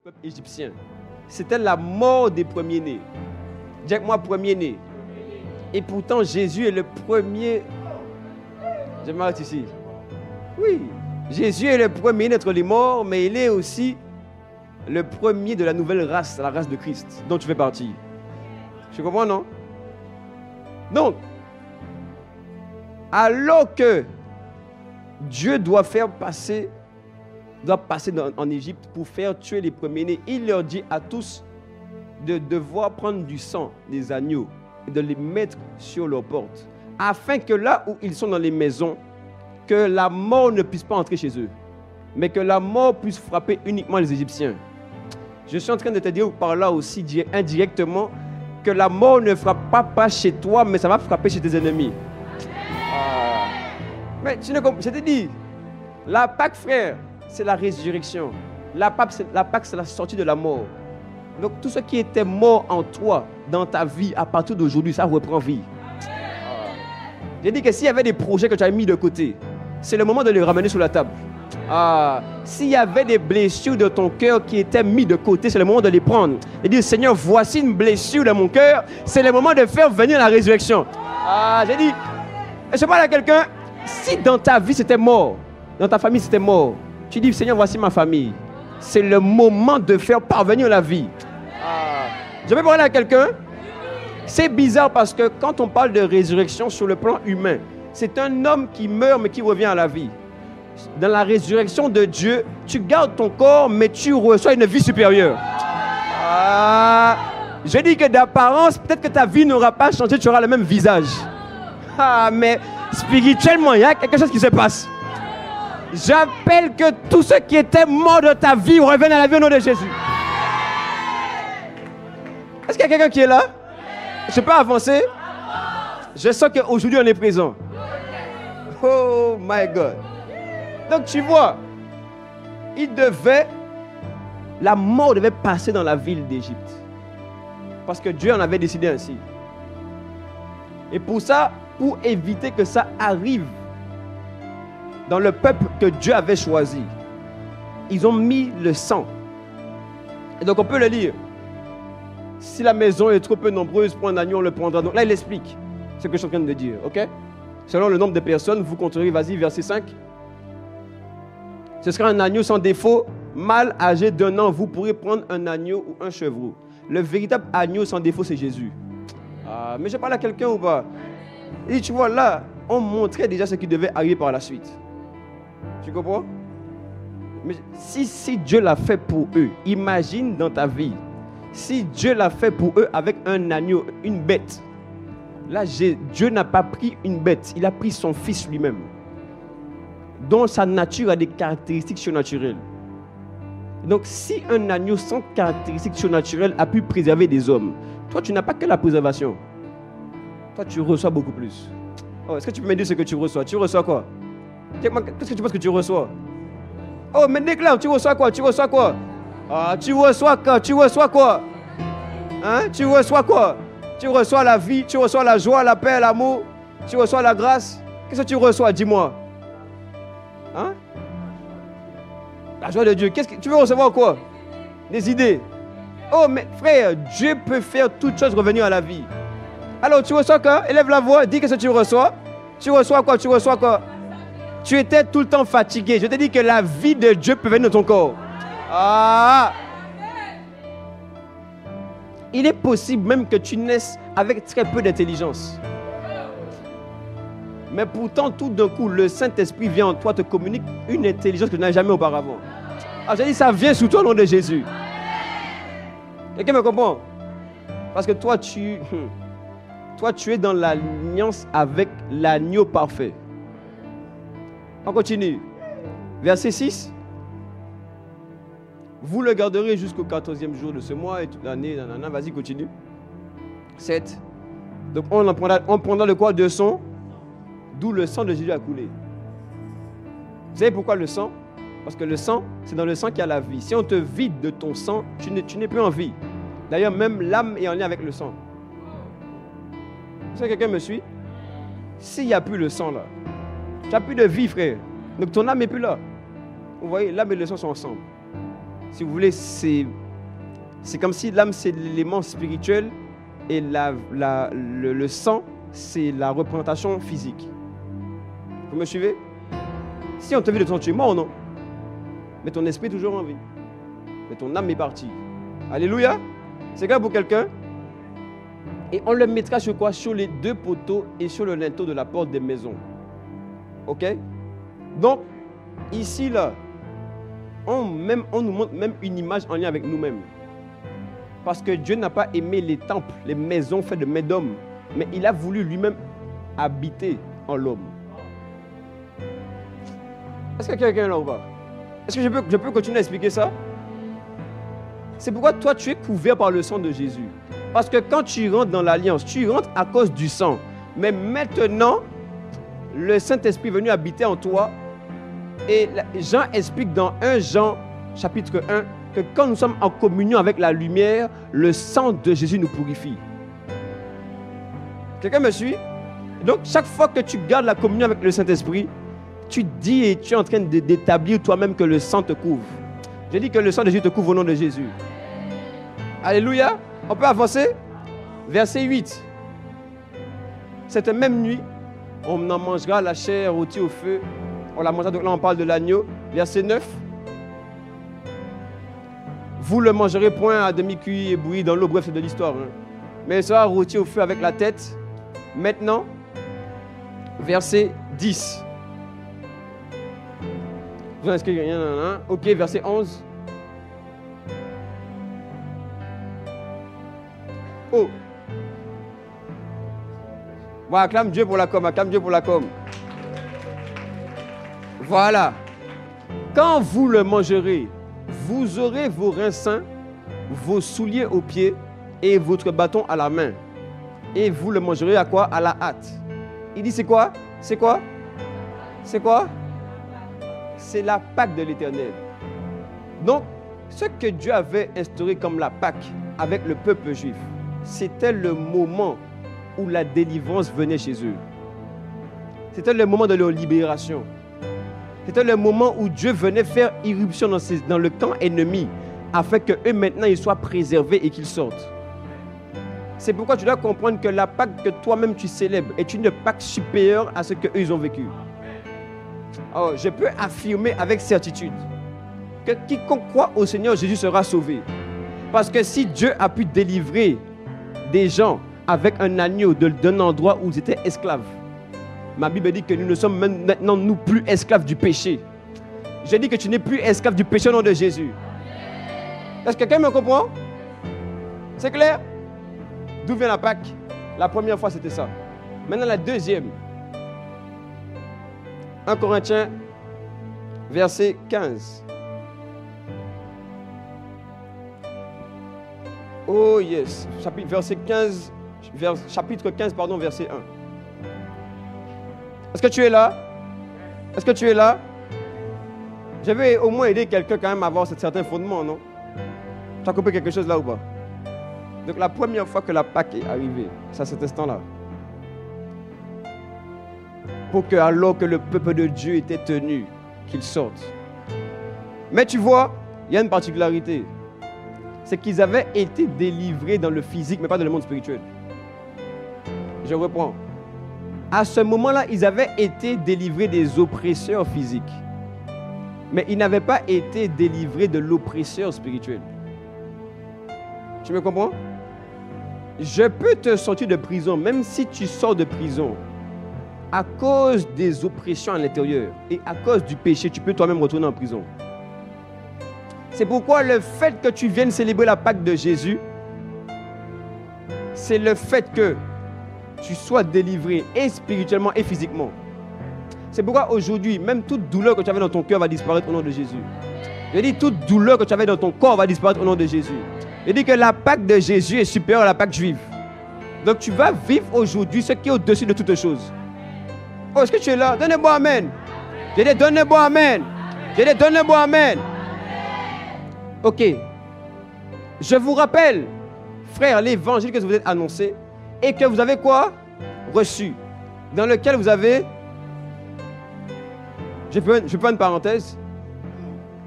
peuple égyptien. C'était la mort des premiers-nés. Dis avec moi, premier-né. Et pourtant, Jésus est le premier. Je m'arrête ici. Oui, Jésus est le premier d'être les morts, mais il est aussi le premier de la nouvelle race, la race de Christ, dont tu fais partie. Tu comprends, non? Donc, alors que Dieu doit passer en Égypte pour faire tuer les premiers-nés, il leur dit à tous de devoir prendre du sang des agneaux et de les mettre sur leurs portes, afin que là où ils sont dans les maisons, que la mort ne puisse pas entrer chez eux, mais que la mort puisse frapper uniquement les Égyptiens. Je suis en train de te dire par là aussi indirectement que la mort ne frappe pas chez toi, mais ça va frapper chez tes ennemis. Mais tu ne comprends pas. Je te dis, la Pâque, frère, c'est la résurrection. La Pâque, c'est la sortie de la mort. Donc tout ce qui était mort en toi, dans ta vie, à partir d'aujourd'hui, ça reprend vie. J'ai dit que s'il y avait des projets que tu as mis de côté, c'est le moment de les ramener sur la table. S'il y avait des blessures de ton cœur qui étaient mises de côté, c'est le moment de les prendre. Et dire, Seigneur, voici une blessure de mon cœur, c'est le moment de faire venir la résurrection. J'ai dit, je parle à quelqu'un, si dans ta vie c'était mort, dans ta famille c'était mort, tu dis, Seigneur, voici ma famille. C'est le moment de faire parvenir la vie. Je vais parler à quelqu'un. C'est bizarre parce que quand on parle de résurrection sur le plan humain, c'est un homme qui meurt mais qui revient à la vie. Dans la résurrection de Dieu, tu gardes ton corps mais tu reçois une vie supérieure. Je dis que d'apparence, peut-être que ta vie n'aura pas changé, tu auras le même visage. Mais spirituellement, il y a quelque chose qui se passe. J'appelle que tous ceux qui étaient morts de ta vie reviennent à la vie au nom de Jésus. Est-ce qu'il y a quelqu'un qui est là? Je peux avancer? Je sens qu'aujourd'hui on est présent. Oh my God. Donc tu vois, la mort devait passer dans la ville d'Égypte. Parce que Dieu en avait décidé ainsi. Et pour ça, pour éviter que ça arrive dans le peuple que Dieu avait choisi, ils ont mis le sang. Et donc on peut le lire. Si la maison est trop peu nombreuse pour un agneau, on le prendra. Donc là, il explique ce que je suis en train de dire. Ok? Selon le nombre de personnes, vous compterez, vas-y, verset 5. Ce sera un agneau sans défaut, mâle âgé d'1 an. Vous pourrez prendre un agneau ou un chevreau. Le véritable agneau sans défaut, c'est Jésus. Mais je parle à quelqu'un ou pas? Et tu vois, là, on montrait déjà ce qui devait arriver par la suite. Tu comprends? Mais si Dieu l'a fait pour eux, imagine dans ta vie, si Dieu l'a fait pour eux avec un agneau, une bête. Là, Dieu n'a pas pris une bête, il a pris son fils lui-même, dont sa nature a des caractéristiques surnaturelles. Donc, si un agneau sans caractéristiques surnaturelles a pu préserver des hommes, toi, tu n'as pas que la préservation. Toi, tu reçois beaucoup plus. Oh, est-ce que tu peux me dire ce que tu reçois? Tu reçois quoi? Qu'est-ce que tu penses que tu reçois? Oh, mais déclare, tu reçois quoi? Tu reçois quoi? Tu reçois quoi? Tu reçois quoi? Hein? Tu reçois quoi? Tu reçois la vie, tu reçois la joie, la paix, l'amour, tu reçois la grâce. Qu'est-ce que tu reçois? Dis-moi. Hein? La joie de Dieu. Qu'est-ce que tu veux recevoir quoi? Des idées. Oh, mais frère, Dieu peut faire toutes choses revenir à la vie. Alors, tu reçois quoi? Élève la voix, dis qu'est-ce que tu reçois. Tu reçois quoi? Tu reçois quoi? Tu étais tout le temps fatigué. Je te dis que la vie de Dieu peut venir dans ton corps. Il est possible même que tu naisses avec très peu d'intelligence. Mais pourtant, tout d'un coup, le Saint-Esprit vient en toi, te communique une intelligence que tu n'as jamais auparavant. J'ai dit, ça vient sous toi au nom de Jésus. Quelqu'un me comprend? Parce que toi, tu es dans l'alliance avec l'agneau parfait. On continue. Verset 6. Vous le garderez jusqu'au 14e jour de ce mois et toute l'année. Vas-y, continue. 7. Donc, on prendra le quoi de son, d'où le sang de Jésus a coulé. Vous savez pourquoi le sang? Parce que le sang, c'est dans le sang qu'il y a la vie. Si on te vide de ton sang, tu n'es plus en vie. D'ailleurs, même l'âme est en lien avec le sang. Est-ce que quelqu'un me suit? S'il n'y a plus le sang là, tu n'as plus de vie, frère. Donc ton âme n'est plus là. Vous voyez, l'âme et le sang sont ensemble. Si vous voulez, c'est comme si l'âme, c'est l'élément spirituel et le sang, c'est la représentation physique. Vous me suivez? Si on te vit de ton, tu es mort, non? Mais ton esprit est toujours en vie. Mais ton âme est partie. Alléluia. C'est clair pour quelqu'un? Et on le mettra sur quoi? Sur les 2 poteaux et sur le linteau de la porte des maisons. Ok? Donc, ici, là, on nous montre même une image en lien avec nous-mêmes. Parce que Dieu n'a pas aimé les temples, les maisons faites de mains d'hommes, mais il a voulu lui-même habiter en l'homme. Est-ce que quelqu'un est là ou pas? Est-ce que je peux continuer à expliquer ça? C'est pourquoi toi, tu es couvert par le sang de Jésus. Parce que quand tu rentres dans l'alliance, tu rentres à cause du sang. Mais maintenant, le Saint-Esprit est venu habiter en toi. Et Jean explique dans 1 Jean, chapitre 1, que quand nous sommes en communion avec la lumière, le sang de Jésus nous purifie. Quelqu'un me suit? Donc, chaque fois que tu gardes la communion avec le Saint-Esprit, tu dis et tu es en train d'établir toi-même que le sang te couvre. Je dis que le sang de Jésus te couvre au nom de Jésus. Alléluia. On peut avancer? Verset 8. Cette même nuit, on en mangera la chair rôtie au feu. On la mangera, donc là on parle de l'agneau. Verset 9. Vous le mangerez point à demi-cuit et bouilli dans l'eau. Bref, c'est de l'histoire. Hein. Mais il sera rôti au feu avec la tête. Maintenant, verset 10. Vous en inscrivez rien, ok, verset 11. Oh. Voilà, acclame Dieu pour la com, acclame Dieu pour la com. Voilà. Quand vous le mangerez, vous aurez vos reins sains, vos souliers aux pieds et votre bâton à la main. Et vous le mangerez à quoi? À la hâte. Il dit c'est quoi? C'est quoi? C'est quoi? C'est la Pâque de l'Éternel. Donc, ce que Dieu avait instauré comme la Pâque avec le peuple juif, c'était le moment où la délivrance venait chez eux. C'était le moment de leur libération. C'était le moment où Dieu venait faire irruption dans le camp ennemi afin qu'eux maintenant ils soient préservés et qu'ils sortent. C'est pourquoi tu dois comprendre que la Pâque que toi-même tu célèbres est une Pâque supérieure à ce qu'eux ils ont vécu. Alors, je peux affirmer avec certitude que quiconque croit au Seigneur Jésus sera sauvé. Parce que si Dieu a pu délivrer des gens avec un agneau d'un endroit où ils étaient esclaves, ma Bible dit que nous ne sommes maintenant nous plus esclaves du péché. Je dis que tu n'es plus esclave du péché au nom de Jésus. Est-ce que quelqu'un me comprend? C'est clair? D'où vient la Pâque? La première fois c'était ça. Maintenant la deuxième. 1 Corinthiens, verset 15. Oh yes. Chapitre 15, pardon, verset 1. Est-ce que tu es là? Est-ce que tu es là? Je vais au moins aider quelqu'un quand même à avoir certains fondements, non? Tu as compris quelque chose là ou pas? Donc la première fois que la Pâque est arrivée, c'est à cet instant-là. Pour que, alors que le peuple de Dieu était tenu, qu'il sorte. Mais tu vois, il y a une particularité. C'est qu'ils avaient été délivrés dans le physique, mais pas dans le monde spirituel. Je reprends. À ce moment-là, ils avaient été délivrés des oppresseurs physiques. Mais ils n'avaient pas été délivrés de l'oppresseur spirituel. Tu me comprends? Je peux te sortir de prison, même si tu sors de prison. À cause des oppressions à l'intérieur et à cause du péché, tu peux toi-même retourner en prison. C'est pourquoi le fait que tu viennes célébrer la Pâque de Jésus, c'est le fait que tu sois délivré et spirituellement et physiquement. C'est pourquoi aujourd'hui, même toute douleur que tu avais dans ton cœur va disparaître au nom de Jésus. Je dis toute douleur que tu avais dans ton corps va disparaître au nom de Jésus. Je dis que la Pâque de Jésus est supérieure à la Pâque juive. Donc tu vas vivre aujourd'hui ce qui est au-dessus de toutes choses. Oh, est-ce que tu es là? Donnez-moi amen. J'ai dit, donnez-moi amen. J'ai dit, donnez-moi amen. Ok. Je vous rappelle, frères, l'évangile que vous êtes annoncé et que vous avez quoi? Reçu. Dans lequel vous avez... Je peux une parenthèse.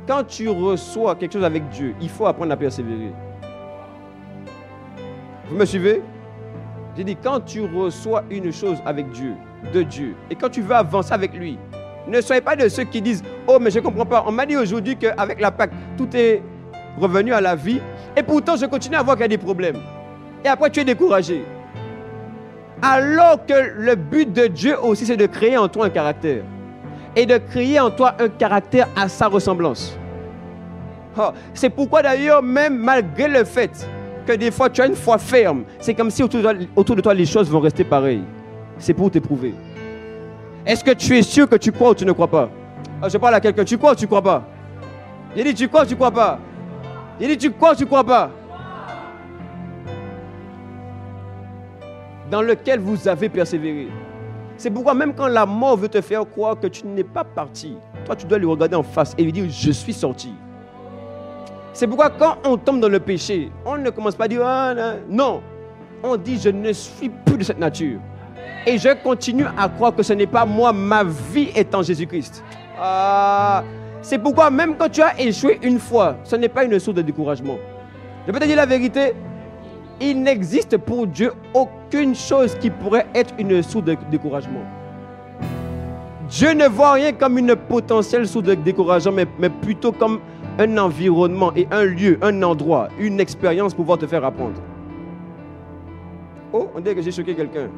quand tu reçois quelque chose avec Dieu, il faut apprendre à persévérer. Vous me suivez? J'ai dit, quand tu reçois une chose avec Dieu, de Dieu, et quand tu veux avancer avec lui, ne soyez pas de ceux qui disent, oh, mais je ne comprends pas. On m'a dit aujourd'hui qu'avec la Pâque, tout est revenu à la vie, et pourtant je continue à voir qu'il y a des problèmes. Et après, tu es découragé. Alors que le but de Dieu aussi, c'est de créer en toi un caractère. Et de créer en toi un caractère à sa ressemblance. Oh, c'est pourquoi d'ailleurs, même malgré le fait que des fois tu as une foi ferme, c'est comme si autour de toi les choses vont rester pareilles. C'est pour t'éprouver. Est-ce que tu es sûr que tu crois ou tu ne crois pas? Je parle à quelqu'un, tu crois ou tu ne crois pas? J'ai dit tu crois ou tu ne crois pas? J'ai dit tu crois ou tu ne crois pas? Dans lequel vous avez persévéré. C'est pourquoi même quand la mort veut te faire croire que tu n'es pas parti, toi tu dois lui regarder en face et lui dire je suis sorti. C'est pourquoi quand on tombe dans le péché, on ne commence pas à dire ah, non. On dit je ne suis plus de cette nature. Et je continue à croire que ce n'est pas moi, ma vie est en Jésus-Christ. C'est pourquoi même quand tu as échoué une fois, ce n'est pas une source de découragement. Je peux te dire la vérité, il n'existe pour Dieu aucune chose qui pourrait être une source de découragement. Dieu ne voit rien comme une potentielle source de découragement, mais plutôt comme un environnement et un lieu, un endroit, une expérience pour pouvoir te faire apprendre. Oh, on dirait que j'ai choqué quelqu'un.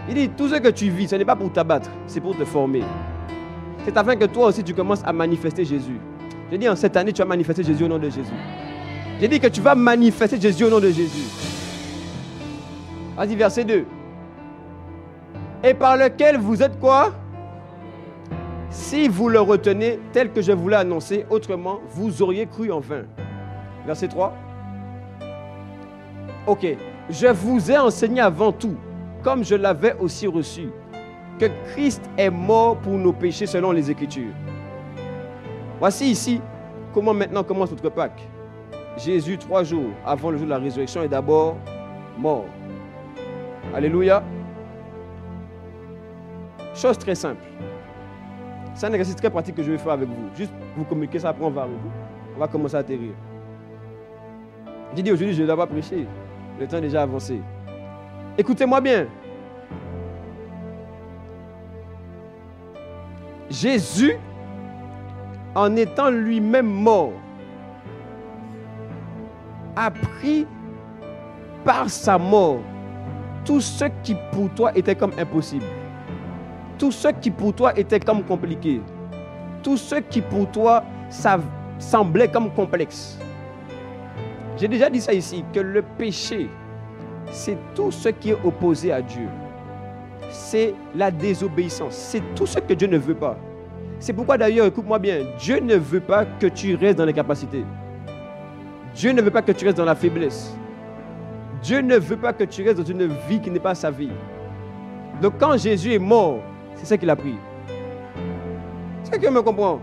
Il dit, tout ce que tu vis, ce n'est pas pour t'abattre, c'est pour te former. C'est afin que toi aussi tu commences à manifester Jésus. J'ai dit, en cette année, tu vas manifester Jésus au nom de Jésus. J'ai dit que tu vas manifester Jésus au nom de Jésus. Vas-y, verset 2. Et par lequel vous êtes quoi? Si vous le retenez tel que je vous l'ai annoncé, autrement, vous auriez cru en vain. Verset 3. Ok. Je vous ai enseigné avant tout, comme je l'avais aussi reçu, que Christ est mort pour nos péchés selon les Écritures. Voici ici comment maintenant commence notre Pâque. Jésus, 3 jours avant le jour de la résurrection, est d'abord mort. Alléluia. Chose très simple. C'est un exercice très pratique que je vais faire avec vous. Juste vous communiquer ça, après on va commencer à atterrir. J'ai dit aujourd'hui, je ne dois pas prêcher. Le temps est déjà avancé. Écoutez-moi bien. Jésus, en étant lui-même mort, a pris par sa mort tout ce qui pour toi était comme impossible. Tout ce qui pour toi était comme compliqué. Tout ce qui pour toi ça semblait comme complexe. J'ai déjà dit ça ici, que le péché, c'est tout ce qui est opposé à Dieu. C'est la désobéissance. C'est tout ce que Dieu ne veut pas. C'est pourquoi d'ailleurs, écoute-moi bien, Dieu ne veut pas que tu restes dans les capacités. Dieu ne veut pas que tu restes dans la faiblesse. Dieu ne veut pas que tu restes dans une vie qui n'est pas sa vie. Donc quand Jésus est mort, c'est ça qu'il a pris. C'est qui me comprend?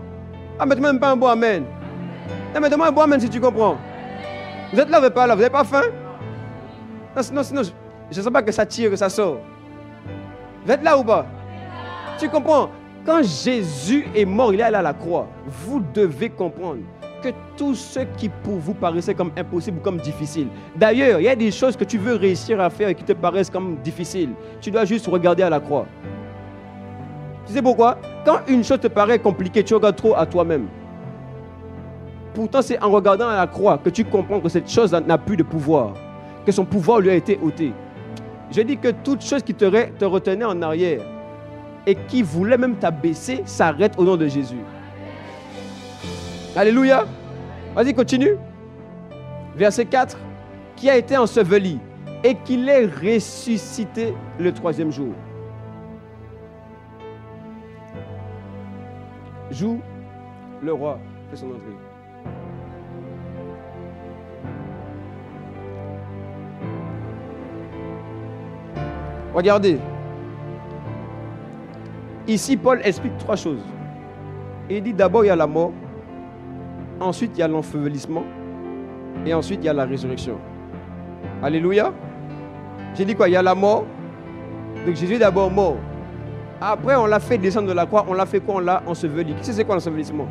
Ah, mais tu n'as même pas un bon amen. Non, mais demande un bon amen si tu comprends. Vous êtes là, vous n'êtes pas là, vous n'avez pas faim? Non, sinon, je ne sens pas que ça tire, que ça sort. Vous êtes là ou pas? Tu comprends? Quand Jésus est mort, il est allé à la croix. Vous devez comprendre que tout ce qui pour vous paraissait comme impossible ou comme difficile. D'ailleurs, il y a des choses que tu veux réussir à faire et qui te paraissent comme difficiles. Tu dois juste regarder à la croix. Tu sais pourquoi? Quand une chose te paraît compliquée, tu regardes trop à toi-même. Pourtant, c'est en regardant à la croix que tu comprends que cette chose n'a plus de pouvoir, que son pouvoir lui a été ôté. Je dis que toute chose qui te retenait en arrière et qui voulait même t'abaisser s'arrête au nom de Jésus. Alléluia. Vas-y, continue. Verset 4. Qui a été enseveli et qu'il est ressuscité le 3e jour. Joue, le roi fait son entrée. Regardez. Ici, Paul explique 3 choses. Il dit d'abord, il y a la mort. Ensuite, il y a l'ensevelissement. Et ensuite, il y a la résurrection. Alléluia. J'ai dit quoi? Il y a la mort. Donc Jésus est d'abord mort. Après, on l'a fait descendre de la croix. On l'a fait quoi? On l'a enseveli. Qu'est-ce que c'est quoi l'ensevelissement?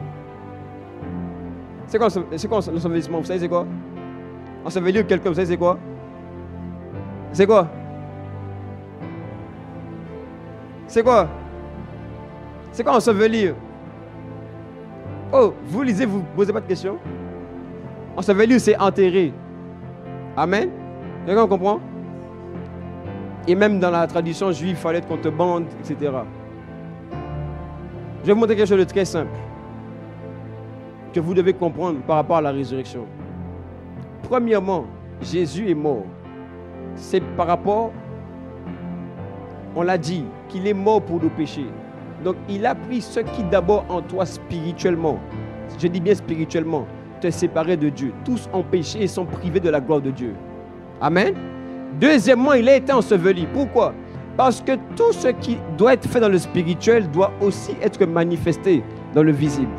C'est quoi l'ensevelissement? Vous savez c'est quoi? Ensevelir quelqu'un, vous savez c'est quoi? C'est quoi? C'est quoi? C'est quoi ensevelir? Oh, vous lisez, vous ne posez pas de questions? Ensevelir, c'est enterrer. Amen? Quelqu'un comprend? Et même dans la tradition juive, il fallait qu'on te bande, etc. Je vais vous montrer quelque chose de très simple que vous devez comprendre par rapport à la résurrection. Premièrement, Jésus est mort. C'est par rapport, on l'a dit, qu'il est mort pour nos péchés. Donc, il a pris ce qui d'abord en toi spirituellement, je dis bien spirituellement, te séparer de Dieu. Tous ont péché et sont privés de la gloire de Dieu. Amen. Deuxièmement, il a été enseveli. Pourquoi? Parce que tout ce qui doit être fait dans le spirituel doit aussi être manifesté dans le visible.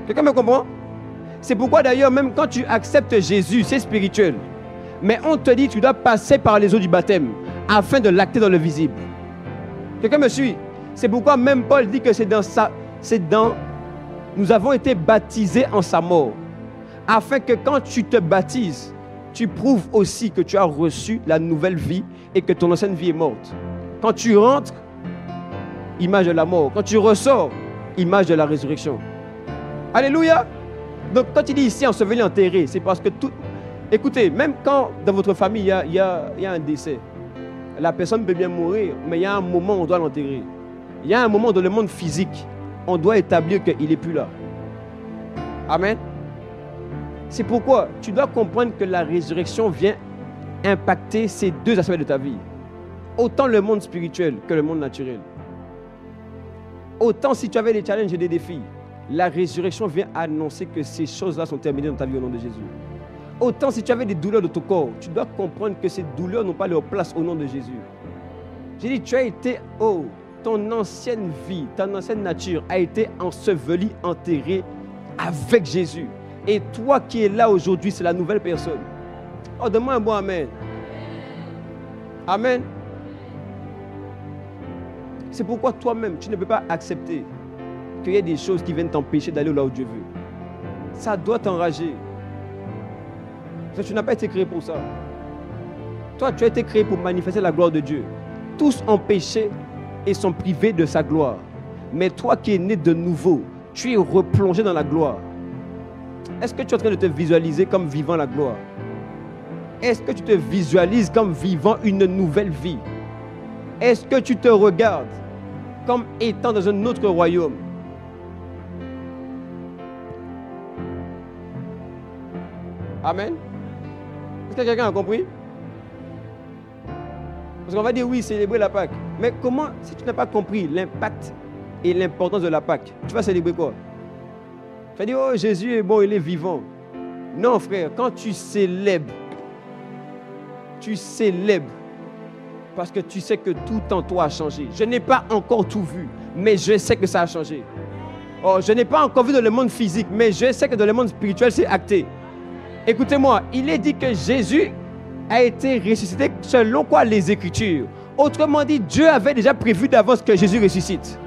Quelqu'un me comprend? C'est pourquoi d'ailleurs, même quand tu acceptes Jésus, c'est spirituel. Mais on te dit que tu dois passer par les eaux du baptême afin de l'acter dans le visible. Quelqu'un me suit? C'est pourquoi même Paul dit que nous avons été baptisés en sa mort. Afin que quand tu te baptises, tu prouves aussi que tu as reçu la nouvelle vie et que ton ancienne vie est morte. Quand tu rentres, image de la mort. Quand tu ressors, image de la résurrection. Alléluia. Donc quand il dit ici enseveli, enterré, c'est parce que tout... Écoutez, même quand dans votre famille, il y a un décès, la personne peut bien mourir, mais il y a un moment où on doit l'enterrer. Il y a un moment dans le monde physique, on doit établir qu'il n'est plus là. Amen. C'est pourquoi tu dois comprendre que la résurrection vient impacter ces deux aspects de ta vie. Autant le monde spirituel que le monde naturel. Autant si tu avais des challenges et des défis, la résurrection vient annoncer que ces choses-là sont terminées dans ta vie au nom de Jésus. Autant si tu avais des douleurs de ton corps, tu dois comprendre que ces douleurs n'ont pas leur place au nom de Jésus. J'ai dit, tu as été, ton ancienne vie, ton ancienne nature a été ensevelie, enterrée avec Jésus. Et toi qui es là aujourd'hui, c'est la nouvelle personne. Oh, donne-moi un bon amen. Amen. C'est pourquoi toi-même, tu ne peux pas accepter qu'il y ait des choses qui viennent t'empêcher d'aller là où Dieu veut. Ça doit t'enrager. Parce que tu n'as pas été créé pour ça. Toi, tu as été créé pour manifester la gloire de Dieu. Tous ont péché et sont privés de sa gloire. Mais toi qui es né de nouveau, tu es replongé dans la gloire. Est-ce que tu es en train de te visualiser comme vivant la gloire? Est-ce que tu te visualises comme vivant une nouvelle vie? Est-ce que tu te regardes comme étant dans un autre royaume? Amen. Est-ce que quelqu'un a compris? Parce qu'on va dire oui, célébrer la Pâque. Mais comment, si tu n'as pas compris l'impact et l'importance de la Pâque, tu vas célébrer quoi? Tu vas dire, oh Jésus est bon, il est vivant. Non frère, quand tu célèbres parce que tu sais que tout en toi a changé. Je n'ai pas encore tout vu, mais je sais que ça a changé. Oh, je n'ai pas encore vu dans le monde physique, mais je sais que dans le monde spirituel, c'est acté. Écoutez-moi, il est dit que Jésus a été ressuscité selon quoi les Écritures. Autrement dit, Dieu avait déjà prévu d'avance que Jésus ressuscite.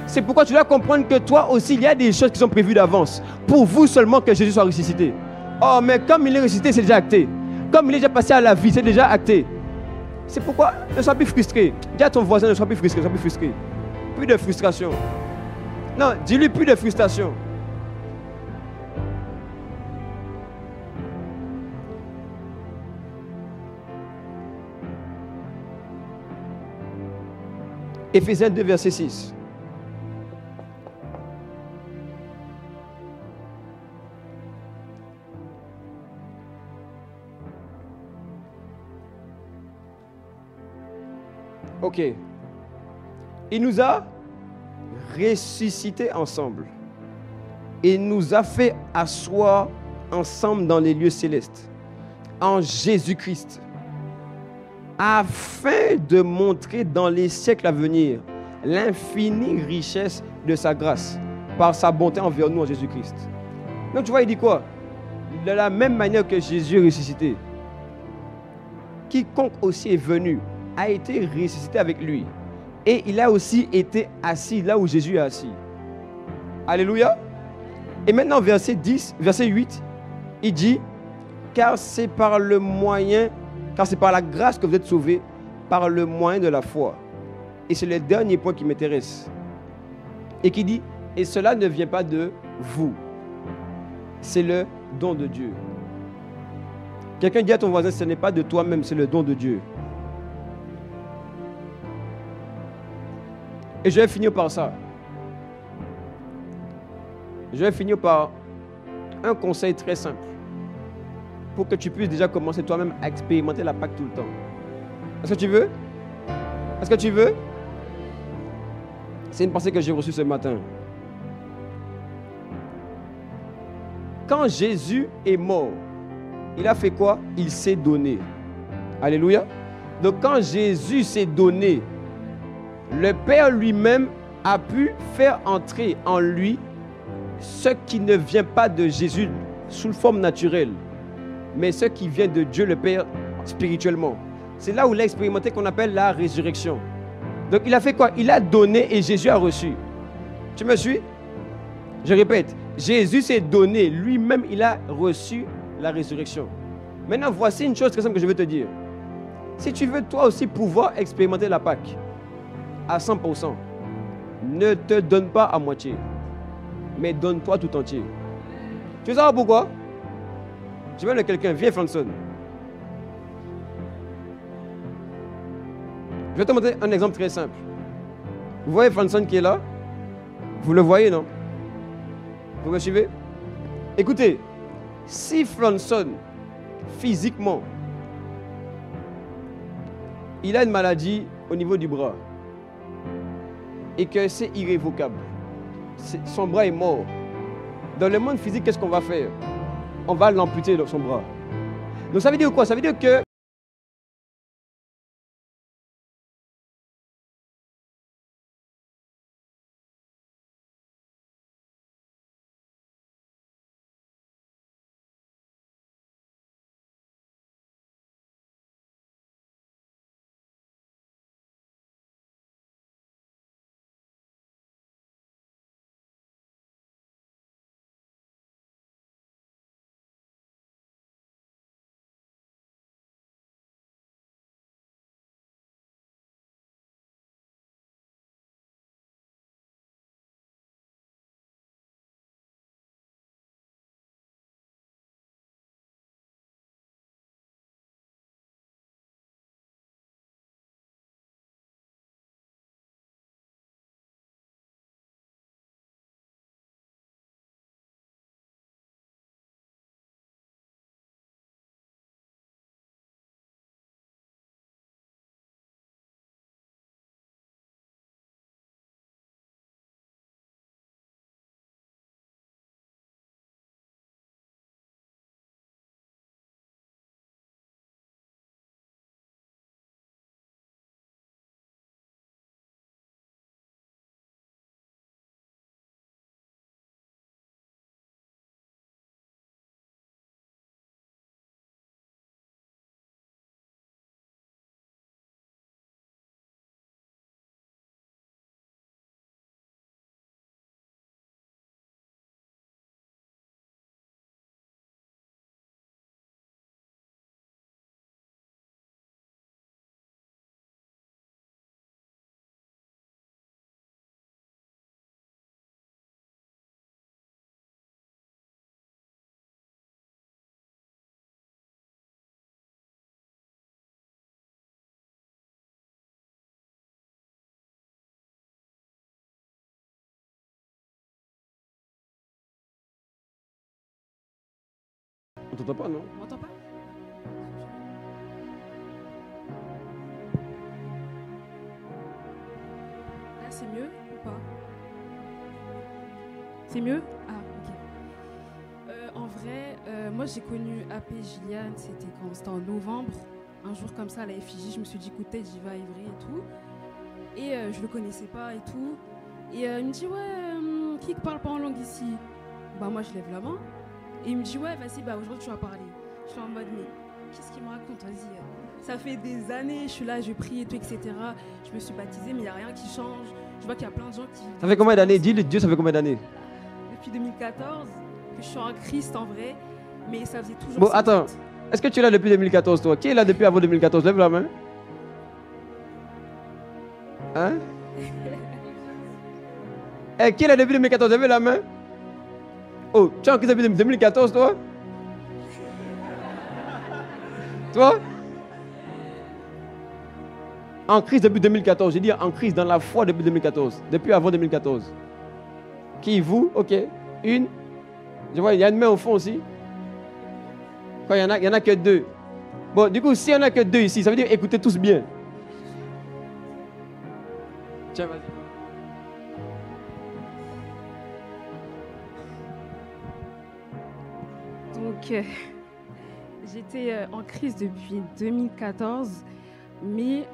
C'est pourquoi tu dois comprendre que toi aussi, il y a des choses qui sont prévues d'avance. Pour vous seulement que Jésus soit ressuscité. Oh, mais comme il est ressuscité, c'est déjà acté. Comme il est déjà passé à la vie, c'est déjà acté. C'est pourquoi ne sois plus frustré. Dis à ton voisin, ne sois plus frustré, ne sois plus frustré. Plus de frustration. Non, dis-lui plus de frustration. Éphésiens 2, verset 6. Ok. Il nous a ressuscités ensemble. Il nous a fait asseoir ensemble dans les lieux célestes, en Jésus-Christ, afin de montrer dans les siècles à venir l'infinie richesse de sa grâce, par sa bonté envers nous en Jésus-Christ. Donc tu vois, il dit quoi? De la même manière que Jésus est ressuscité, quiconque aussi est venu a été ressuscité avec lui. Et il a aussi été assis là où Jésus est assis. Alléluia. Et maintenant, verset 10, verset 8, il dit, car c'est par la grâce que vous êtes sauvés, par le moyen de la foi. Et c'est le dernier point qui m'intéresse. Et qui dit, et cela ne vient pas de vous. C'est le don de Dieu. Quelqu'un dit à ton voisin, ce n'est pas de toi-même, c'est le don de Dieu. Et je vais finir par ça. Je vais finir par un conseil très simple. Pour que tu puisses déjà commencer toi-même à expérimenter la Pâque tout le temps. Est-ce que tu veux? Est-ce que tu veux? C'est une pensée que j'ai reçue ce matin. Quand Jésus est mort, il a fait quoi? Il s'est donné. Alléluia. Donc quand Jésus s'est donné, le Père lui-même a pu faire entrer en lui ce qui ne vient pas de Jésus sous forme naturelle, mais ce qui vient de Dieu le Père spirituellement. C'est là où il a expérimenté qu'on appelle la résurrection. Donc il a fait quoi? Il a donné et Jésus a reçu. Tu me suis? Je répète, Jésus s'est donné, lui-même il a reçu la résurrection. Maintenant, voici une chose très simple que je veux te dire. Si tu veux toi aussi pouvoir expérimenter la Pâque à 100%, ne te donne pas à moitié, mais donne-toi tout entier. Tu veux savoir pourquoi? Je vais de quelqu'un, viens Franson. Je vais te montrer un exemple très simple. Vous voyez Franson qui est là? Vous le voyez, non? Vous me suivez? Écoutez, si Franson, physiquement, il a une maladie au niveau du bras et que c'est irrévocable, son bras est mort, dans le monde physique, qu'est-ce qu'on va faire? On va l'amputer de son bras. Donc ça veut dire quoi? Ça veut dire que on t'entend pas, non? On m'entend pas? Là, c'est mieux ou pas? C'est mieux? Ah, ok. En vrai, moi, j'ai connu AP Gilliane, c'était en novembre. Un jour comme ça, à la FIJ, je me suis dit, écoutez, j'y vais à Ivry et tout. Et je le connaissais pas et tout. Et il me dit, ouais, qui parle pas en langue ici? Bah, moi, je lève la main. Et il me dit, ouais, vas-y, bah, aujourd'hui, tu vas parler. Je suis en mode, mais qu'est-ce qu'il me raconte? Vas-y. Ça fait des années, je suis là, je prie et tout, etc. Je me suis baptisée, mais il n'y a rien qui change. Je vois qu'il y a plein de gens qui... Ça fait combien d'années? Dis-le, Dieu, ça fait combien d'années? depuis 2014 que je suis en Christ en vrai, mais ça faisait toujours... Bon, attends. Est-ce que tu es là depuis 2014, toi? Qui est là depuis avant 2014? Lève la main. Hein? Qui est là depuis 2014? Lève la main. Oh, tu es en Christ depuis 2014, toi? Toi? En Christ depuis 2014. J'ai dit en Christ, dans la foi depuis 2014. Depuis avant 2014. Qui, vous? Ok. Une. Je vois, il y a une main au fond aussi. Quand il y en a que deux. Bon, du coup, s'il n'y en a que deux ici, ça veut dire écoutez tous bien. Tiens, vas-y. Donc, j'étais en crise depuis 2014, mais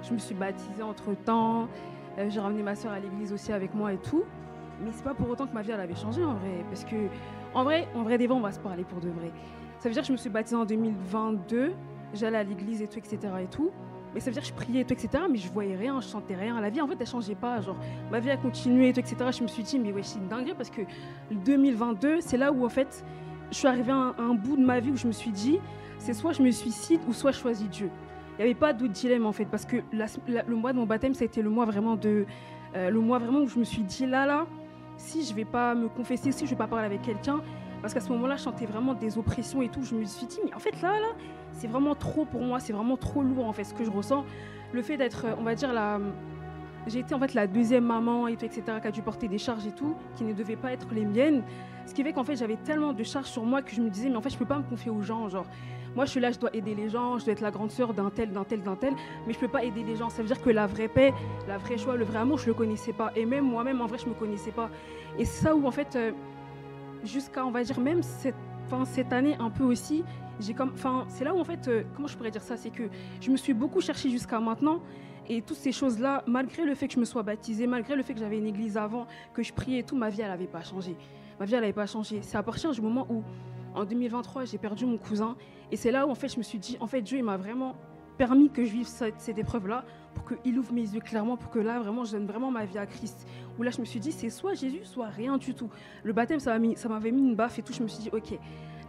je me suis baptisée entre-temps. J'ai ramené ma soeur à l'église aussi avec moi et tout. Mais c'est pas pour autant que ma vie elle avait changé en vrai. Parce que, en vrai des vents, on va se parler pour de vrai. Ça veut dire que je me suis baptisée en 2022, j'allais à l'église et tout, etc. et tout. Mais ça veut dire que je priais et tout, etc. Mais je voyais rien, je sentais rien. La vie, en fait, elle changeait pas. Genre, ma vie a continué et tout, etc. Je me suis dit, mais ouais, c'est une dinguerie parce que 2022, c'est là où, en fait, je suis arrivée à un bout de ma vie où je me suis dit, c'est soit je me suicide ou soit je choisis Dieu. Il n'y avait pas d'autre dilemme, en fait, parce que le mois de mon baptême, ça a été le mois vraiment où je me suis dit, là, si je vais pas me confesser, si je vais pas parler avec quelqu'un, parce qu'à ce moment-là, je sentais vraiment des oppressions et tout. Je me suis dit, mais en fait, là, c'est vraiment trop pour moi, c'est vraiment trop lourd, en fait, ce que je ressens. Le fait d'être, on va dire, j'ai été en fait la deuxième maman et tout, etc., qui a dû porter des charges et tout, qui ne devaient pas être les miennes. Ce qui fait qu'en fait, j'avais tellement de charges sur moi que je me disais, mais en fait, je peux pas me confier aux gens, genre. Moi, je suis là, je dois aider les gens, je dois être la grande sœur d'un tel, mais je peux pas aider les gens. Ça veut dire que la vraie paix, la vraie joie, le vrai amour, je le connaissais pas. Et même moi-même, en vrai, je me connaissais pas. Et c'est ça où, en fait, jusqu'à, on va dire, même cette année un peu aussi, c'est là où, en fait, comment je pourrais dire ça, c'est que je me suis beaucoup cherchée jusqu'à maintenant. Et toutes ces choses-là, malgré le fait que je me sois baptisée, malgré le fait que j'avais une église avant, que je priais et tout, ma vie, elle n'avait pas changé. Ma vie, elle n'avait pas changé. C'est à partir du moment où, en 2023, j'ai perdu mon cousin. Et c'est là où, en fait, je me suis dit, en fait, Dieu, il m'a vraiment permis que je vive cette épreuve-là, pour qu'il ouvre mes yeux clairement, pour que là, vraiment, je donne vraiment ma vie à Christ. Où là, je me suis dit, c'est soit Jésus, soit rien du tout. Le baptême, ça m'avait mis une baffe et tout. Je me suis dit, ok,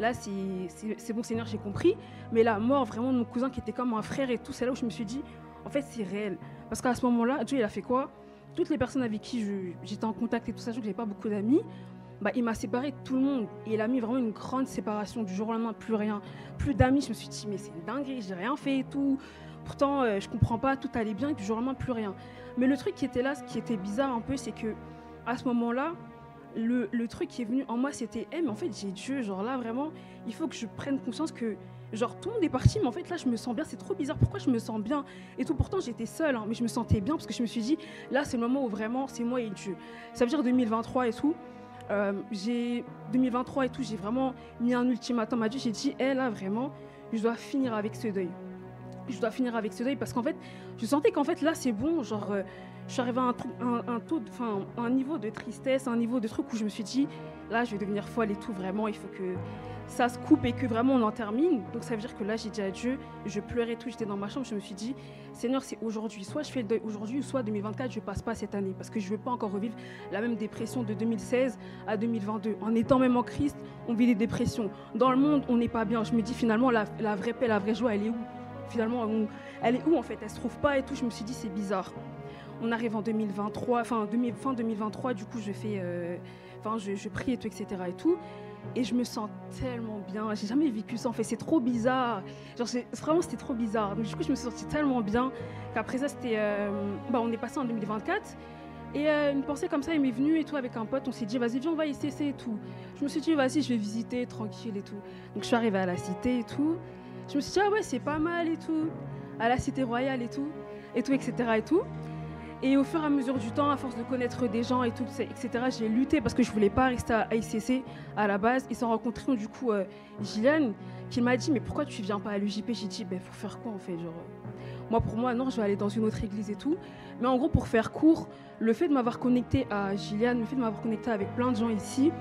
là, c'est bon, Seigneur, j'ai compris. Mais la mort, vraiment, de mon cousin, qui était comme un frère et tout, c'est là où je me suis dit, en fait, c'est réel. Parce qu'à ce moment-là, Dieu, il a fait quoi? Toutes les personnes avec qui j'étais en contact et tout ça, je n'avais pas beaucoup d'amis. Il m'a séparé de tout le monde et il a mis vraiment une grande séparation du jour au lendemain, plus rien, plus d'amis. Je me suis dit, mais c'est une dinguerie, j'ai rien fait et tout. Pourtant, je comprends pas, tout allait bien et du jour au lendemain, plus rien. Mais le truc qui était là, ce qui était bizarre un peu, c'est que à ce moment-là, le truc qui est venu en moi, c'était, mais en fait, j'ai Dieu. Genre là, vraiment, il faut que je prenne conscience que, genre, tout le monde est parti, mais en fait, là, je me sens bien. C'est trop bizarre. Pourquoi je me sens bien et tout? Pourtant, j'étais seule, mais je me sentais bien parce que je me suis dit, là, c'est le moment où vraiment, c'est moi et Dieu. Ça veut dire 2023 et tout. 2023 et tout, j'ai vraiment mis un ultimatum à Dieu. J'ai dit, là vraiment, je dois finir avec ce deuil. Je dois finir avec ce deuil parce qu'en fait, je sentais qu'en fait là c'est bon. Genre, je suis arrivée à un niveau de tristesse, un niveau de truc où je me suis dit, là je vais devenir folle et tout. Vraiment, il faut que ça se coupe et que vraiment on en termine. Donc ça veut dire que là j'ai dit à Dieu, je pleurais et tout. J'étais dans ma chambre, je me suis dit, Seigneur, c'est aujourd'hui. Soit je fais le deuil aujourd'hui, soit 2024, je passe pas cette année parce que je veux pas encore revivre la même dépression de 2016 à 2022. En étant même en Christ, on vit des dépressions. Dans le monde, on n'est pas bien. Je me dis finalement, la vraie paix, la vraie joie, elle est où? Finalement, elle est où en fait? Elle se trouve pas et tout. Je me suis dit, c'est bizarre. On arrive en 2023, fin 2023, du coup, je prie et tout, etc. et tout. Et je me sens tellement bien. J'ai jamais vécu ça. En fait, c'est trop bizarre. Genre, vraiment, c'était trop bizarre. Donc, du coup, je me suis sentie tellement bien qu'après ça, c'était. On est passé en 2024. Et une pensée comme ça, elle m'est venue et tout avec un pote. On s'est dit, vas-y, viens, on va ici et tout. Je me suis dit, vas-y, je vais visiter tranquille et tout. Donc, je suis arrivée à la cité et tout. Je me suis dit, ah ouais, c'est pas mal et tout. À la cité royale et tout, etc. et tout. Et au fur et à mesure du temps, à force de connaître des gens et tout, etc., j'ai lutté parce que je voulais pas rester à ICC à la base. Ils s'en rencontrés du coup Gillian qui m'a dit, mais pourquoi tu viens pas à l'UJP? J'ai dit, pour faire quoi en fait, genre, pour moi, non, je vais aller dans une autre église et tout. Mais en gros, pour faire court, le fait de m'avoir connecté à Gillian, le fait de m'avoir connecté avec plein de gens ici,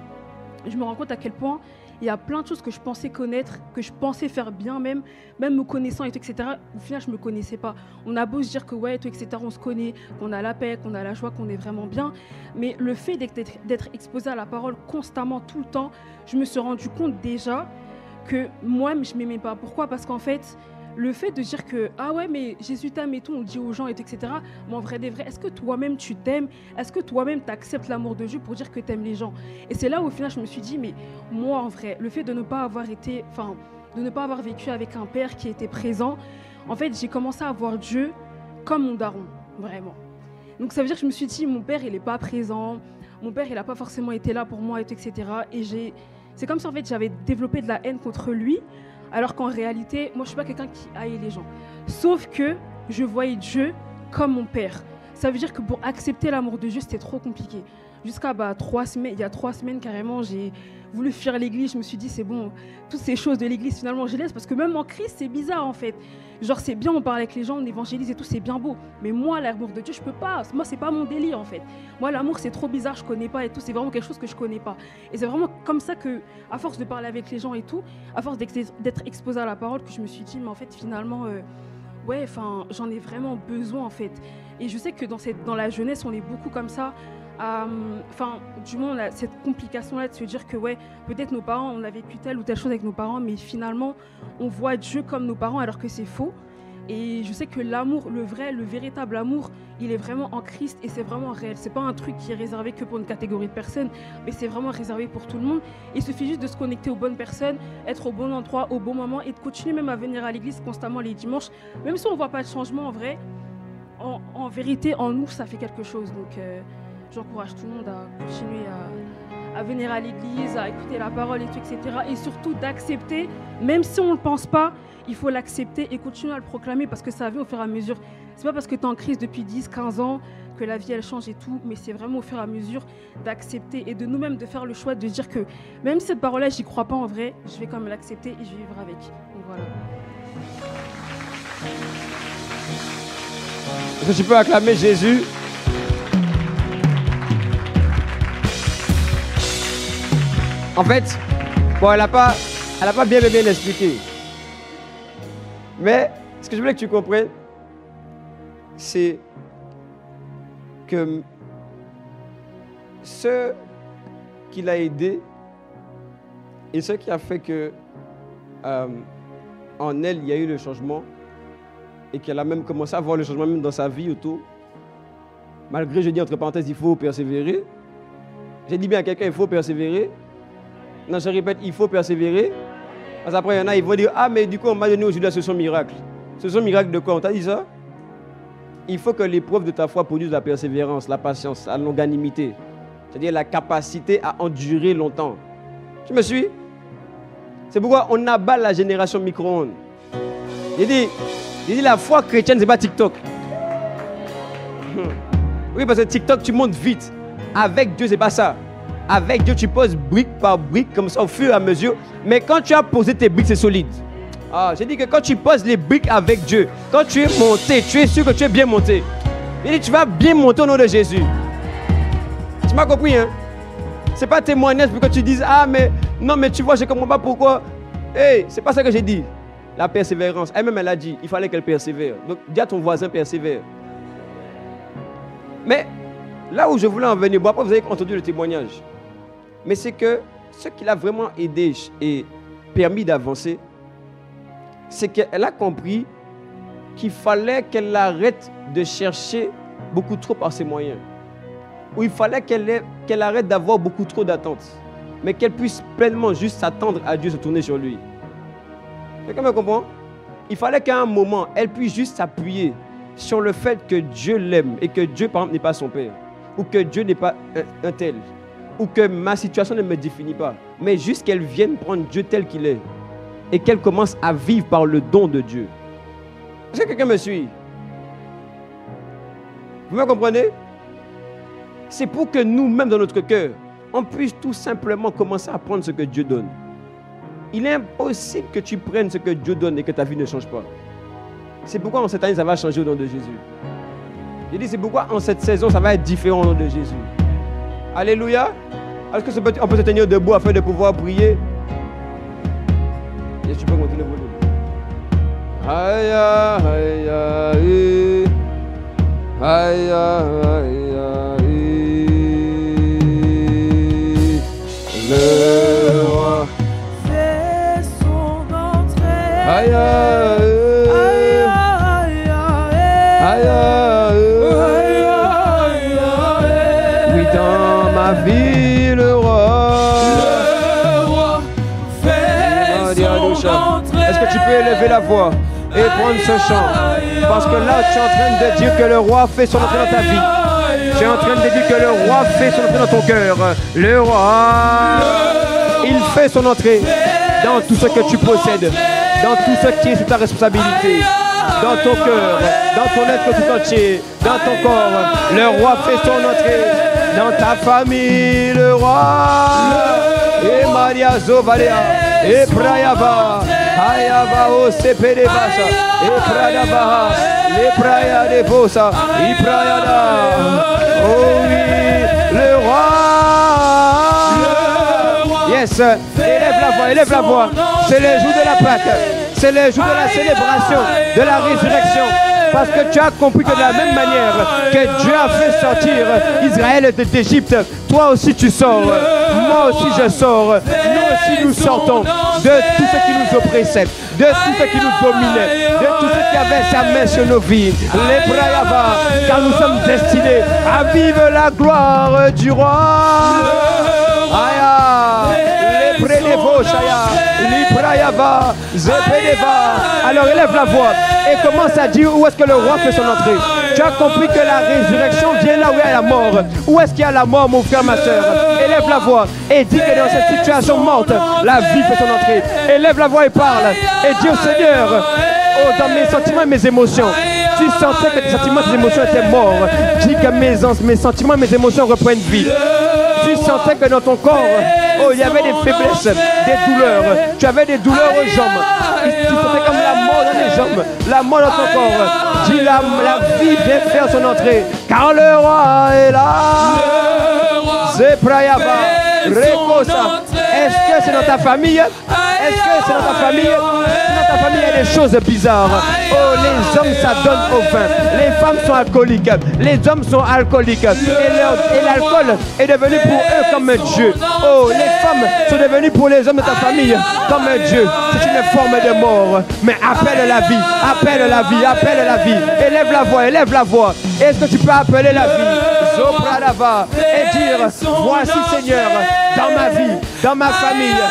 je me rends compte à quel point il y a plein de choses que je pensais connaître, que je pensais faire bien même me connaissant et tout, etc. Au final, je ne me connaissais pas. On a beau se dire que ouais, tout, etc., on se connaît, qu'on a la paix, qu'on a la joie, qu'on est vraiment bien. Mais le fait d'être exposé à la parole constamment, tout le temps, je me suis rendu compte déjà que moi, je ne m'aimais pas. Pourquoi ? Parce qu'en fait, le fait de dire que ah ouais mais Jésus t'aime et tout, on le dit aux gens et tout, etc. Mais en vrai des vrais, est-ce que toi-même tu t'aimes ? Est-ce que toi-même tu acceptes l'amour de Dieu pour dire que tu aimes les gens ? Et c'est là où au final je me suis dit mais moi en vrai, le fait de ne pas avoir vécu avec un père qui était présent, en fait j'ai commencé à voir Dieu comme mon daron, vraiment. Donc ça veut dire que je me suis dit mon père il est pas présent, mon père il a pas forcément été là pour moi et tout, etc. Et c'est comme si en fait j'avais développé de la haine contre lui. Alors qu'en réalité, moi, je ne suis pas quelqu'un qui haït les gens. Sauf que je voyais Dieu comme mon père. Ça veut dire que pour accepter l'amour de Dieu, c'était trop compliqué. Jusqu'à 3 semaines, il y a 3 semaines carrément, j'ai voulu fuir l'église. Je me suis dit, c'est bon, toutes ces choses de l'église, finalement, je laisse. Parce que même en Christ, c'est bizarre en fait. Genre, c'est bien, on parle avec les gens, on évangélise et tout, c'est bien beau. Mais moi, l'amour de Dieu, je peux pas. Moi, c'est pas mon délire en fait. Moi, l'amour, c'est trop bizarre, je connais pas et tout. C'est vraiment quelque chose que je connais pas. Et c'est vraiment comme ça que, à force de parler avec les gens et tout, à force d'être exposé à la parole, que je me suis dit, mais en fait, finalement, ouais, enfin, j'en ai vraiment besoin en fait. Et je sais que dans la jeunesse, on est beaucoup comme ça. Du moins, on a cette complication-là de se dire que ouais, peut-être nos parents, on a vécu telle ou telle chose avec nos parents, mais finalement, on voit Dieu comme nos parents alors que c'est faux. Et je sais que l'amour, le véritable amour, il est vraiment en Christ et c'est vraiment réel. C'est pas un truc qui est réservé que pour une catégorie de personnes, mais c'est vraiment réservé pour tout le monde. Il suffit juste de se connecter aux bonnes personnes, être au bon endroit, au bon moment et de continuer même à venir à l'église constamment les dimanches. Même si on voit pas de changement en vrai, en vérité, en nous, ça fait quelque chose. Donc, j'encourage tout le monde à continuer à venir à l'église, à écouter la parole et tout, etc. Et surtout d'accepter, même si on ne le pense pas, il faut l'accepter et continuer à le proclamer parce que ça vient au fur et à mesure. C'est pas parce que tu es en crise depuis 10, 15 ans que la vie elle change et tout, mais c'est vraiment au fur et à mesure d'accepter et de nous-mêmes de faire le choix de dire que même si cette parole-là, j'y crois pas en vrai, je vais quand même l'accepter et je vais vivre avec. Donc voilà. Est-ce que tu peux acclamer Jésus ? En fait, bon, elle n'a pas bien expliqué. Mais ce que je voulais que tu comprennes, c'est que ce qui l'a aidé et ce qui a fait que en elle, il y a eu le changement et qu'elle a même commencé à voir le changement même dans sa vie autour. Malgré, je dis entre parenthèses, il faut persévérer. J'ai dit bien à quelqu'un, il faut persévérer. Non, je répète, il faut persévérer. Parce qu'après, il y en a, ils vont dire, ah, mais du coup, on m'a donné aujourd'hui ce son miracle. Ce son miracle de quoi? On t'a dit ça? Il faut que l'épreuve de ta foi produise la persévérance, la patience, la longanimité. C'est-à-dire la capacité à endurer longtemps. Tu me suis? C'est pourquoi on abat la génération micro-ondes. J'ai dit, la foi chrétienne, c'est pas TikTok. Oui, parce que TikTok, tu montes vite. Avec Dieu, c'est pas ça. Avec Dieu, tu poses brique par brique, comme ça, au fur et à mesure. Mais quand tu as posé tes briques, c'est solide. Ah, j'ai dit que quand tu poses les briques avec Dieu, quand tu es monté, tu es sûr que tu es bien monté. J'ai dit, tu vas bien monter au nom de Jésus. Tu m'as compris, hein? C'est pas témoignage pour que tu dises, ah, mais non, mais tu vois, je ne comprends pas pourquoi. Hey, c'est pas ça que j'ai dit. La persévérance. Elle-même, elle a dit, il fallait qu'elle persévère. Donc, dis à ton voisin, persévère. Mais là où je voulais en venir, bon, après, vous avez entendu le témoignage. Mais c'est que ce qui l'a vraiment aidé et permis d'avancer, c'est qu'elle a compris qu'il fallait qu'elle arrête de chercher beaucoup trop par ses moyens. Ou il fallait qu'elle arrête d'avoir beaucoup trop d'attentes. Mais qu'elle puisse pleinement juste s'attendre à Dieu, se tourner sur lui. Quelqu'un me comprend? Il fallait qu'à un moment, elle puisse juste s'appuyer sur le fait que Dieu l'aime et que Dieu, par exemple, n'est pas son père. Ou que Dieu n'est pas un tel. Ou que ma situation ne me définit pas. Mais juste qu'elle vienne prendre Dieu tel qu'il est. Et qu'elle commence à vivre par le don de Dieu. Est-ce que quelqu'un me suit? Vous me comprenez? C'est pour que nous-mêmes, dans notre cœur, on puisse tout simplement commencer à prendre ce que Dieu donne. Il est impossible que tu prennes ce que Dieu donne et que ta vie ne change pas. C'est pourquoi en cette année, ça va changer au nom de Jésus. J'ai dit, c'est pourquoi en cette saison, ça va être différent au nom de Jésus. Alléluia. Est-ce qu'on peut se tenir debout afin de pouvoir prier? Et tu peux monter le volume. Aïe, aïe, aïe. Aïe, aïe, aïe. Le roi fait son entrée. aïe, aïe. Aïe, oui, dans ma vie, le roi fait son entrée. Est-ce que tu peux élever la voix et prendre ce chant? Parce que là, tu es en train de dire que le roi fait son entrée dans ta vie. Tu es en train de dire que le roi fait son entrée dans ton cœur. Le roi, il fait son entrée dans tout ce que tu possèdes, dans tout ce qui est sous ta responsabilité, dans ton cœur, dans ton être tout entier, dans ton corps. Le roi fait son entrée dans ta famille. Le roi, et Maria Zovalea, et Prayava, Ayava, O Sepedebasa, et Pradava, les Praya de Bosa, et Prayada. Oh oui, le roi. Yes, élève la voix. C'est le jour de la Pâque. C'est le jour de la célébration, de la résurrection. Parce que tu as compris que de la même manière que Dieu a fait sortir Israël d'Égypte, toi aussi tu sors. Moi aussi je sors. Nous aussi nous sortons de tout ce qui nous oppressait, de tout ce qui nous dominait, de tout ce qui avait sa main sur nos vies. Les Brayava, car nous sommes destinés à vivre la gloire du roi. Aya, les Prénévos, Shaya, Librayava, Zepedeva. Alors élève la voix et commence à dire où est-ce que le roi fait son entrée. Tu as compris que la résurrection vient là où il y a la mort. Où est-ce qu'il y a la mort, mon frère, ma soeur? Élève la voix et dis que dans cette situation morte, la vie fait son entrée. Élève la voix et parle et dis au Seigneur, oh, dans mes sentiments et mes émotions, tu sentais que tes sentiments et tes émotions étaient morts. Dis que mes sentiments et mes émotions reprennent vie. Tu sentais que dans ton corps, oh, il y avait des faiblesses, des douleurs. Tu avais des douleurs aux jambes. Tu sentais comme la mort dans les jambes, la mort dans ton corps. Dis la vie vient faire son entrée, car le roi est là. Zeprayava, Rekosa. Est-ce que c'est dans ta famille? Est-ce que c'est dans ta famille? Dans ta famille, il y a des choses bizarres. Oh, les hommes s'adonnent au vin. Les femmes sont alcooliques. Les hommes sont alcooliques. Et l'alcool est devenu pour eux comme un Dieu. Oh, les femmes sont devenues pour les hommes de ta famille comme un Dieu. C'est une forme de mort. Mais appelle la vie. Appelle la vie. Appelle la vie. Élève la voix. Élève la voix. Est-ce que tu peux appeler la vie? Zopradava. Et dire, voici Seigneur, dans ma vie, dans ma famille,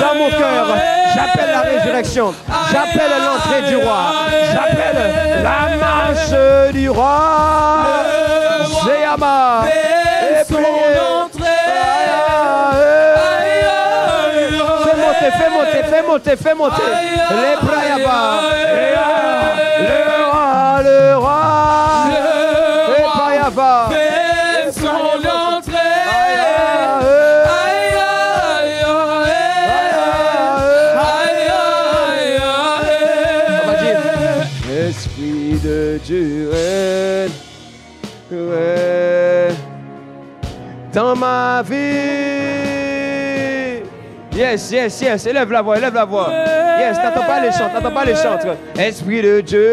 dans mon cœur, j'appelle la résurrection, j'appelle l'entrée du roi, j'appelle la marche du roi. Zéama, et priez. Fais monter. Les Brayaba, le roi, les Brayaba. Esprit de Dieu règne dans ma vie. Yes. Élève la voix. Yes, t'attends pas les chantres. Esprit de Dieu.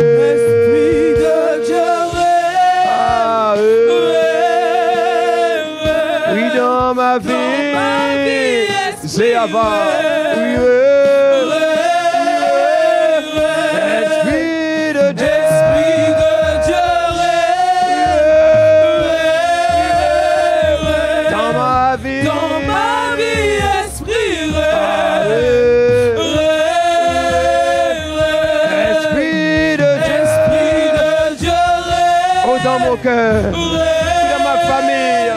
Oui, dans ma vie. C'est avant. Cœur, dans ma famille,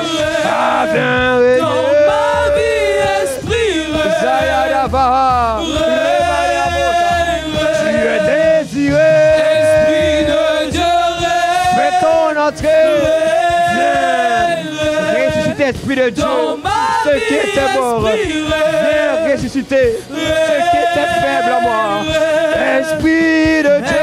viens régner. Dans ma vie, esprit Zayadava, tu es désiré, esprit de Dieu, fais ton entrée, viens ressusciter, esprit de Dieu, ce qui était mort, viens ressusciter, ce qui était faible en moi, esprit de Dieu.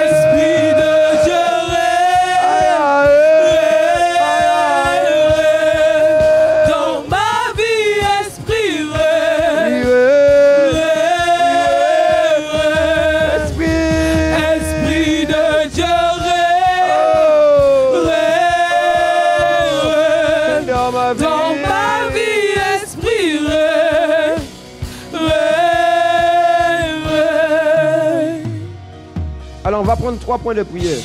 va prendre 3 points de prière.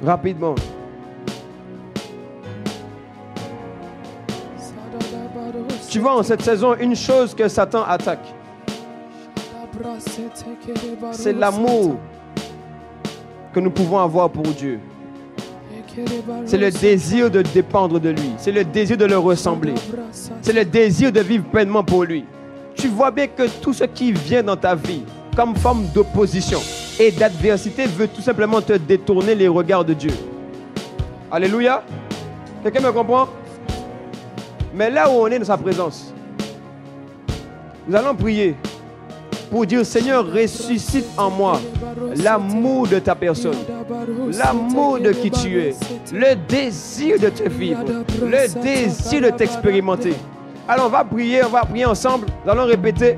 Rapidement. Tu vois, en cette saison, une chose que Satan attaque, c'est l'amour que nous pouvons avoir pour Dieu. C'est le désir de dépendre de lui. C'est le désir de le ressembler. C'est le désir de vivre pleinement pour lui. Tu vois bien que tout ce qui vient dans ta vie comme forme d'opposition et d'adversité veut tout simplement te détourner les regards de Dieu. Alléluia. Quelqu'un me comprend? Mais là où on est dans sa présence, nous allons prier pour dire, Seigneur, ressuscite en moi l'amour de ta personne, l'amour de qui tu es, le désir de te vivre, le désir de t'expérimenter. Alors on va prier ensemble, nous allons répéter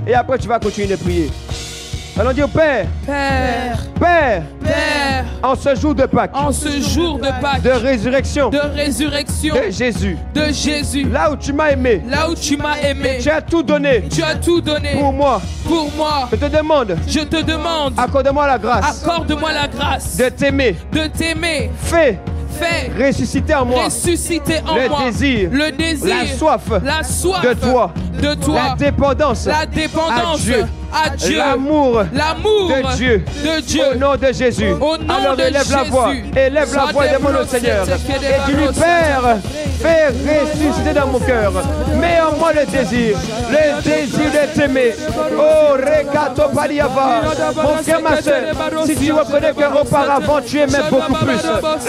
et après tu vas continuer de prier. Allons dire, Père, Père, Père, Père, en ce jour de Pâques, en ce jour de Pâques, de résurrection, de résurrection de Jésus, de Jésus, là où tu m'as aimé, là où tu m'as aimé, tu as tout donné tu as tout donné pour moi. pour moi. Je te demande, accorde-moi la grâce accorde-moi la grâce de t'aimer. Fais ressusciter en moi le désir, la soif de toi, la dépendance à Dieu. L'amour de Dieu. Au nom de Jésus. Alors élève la voix et demande au Seigneur. Et dis-lui, Père, fais ressusciter dans mon cœur. Mets en moi le désir de t'aimer. Oh, Rekato Paliava. Mon frère, ma soeur, si tu reconnais qu'auparavant tu aimais beaucoup plus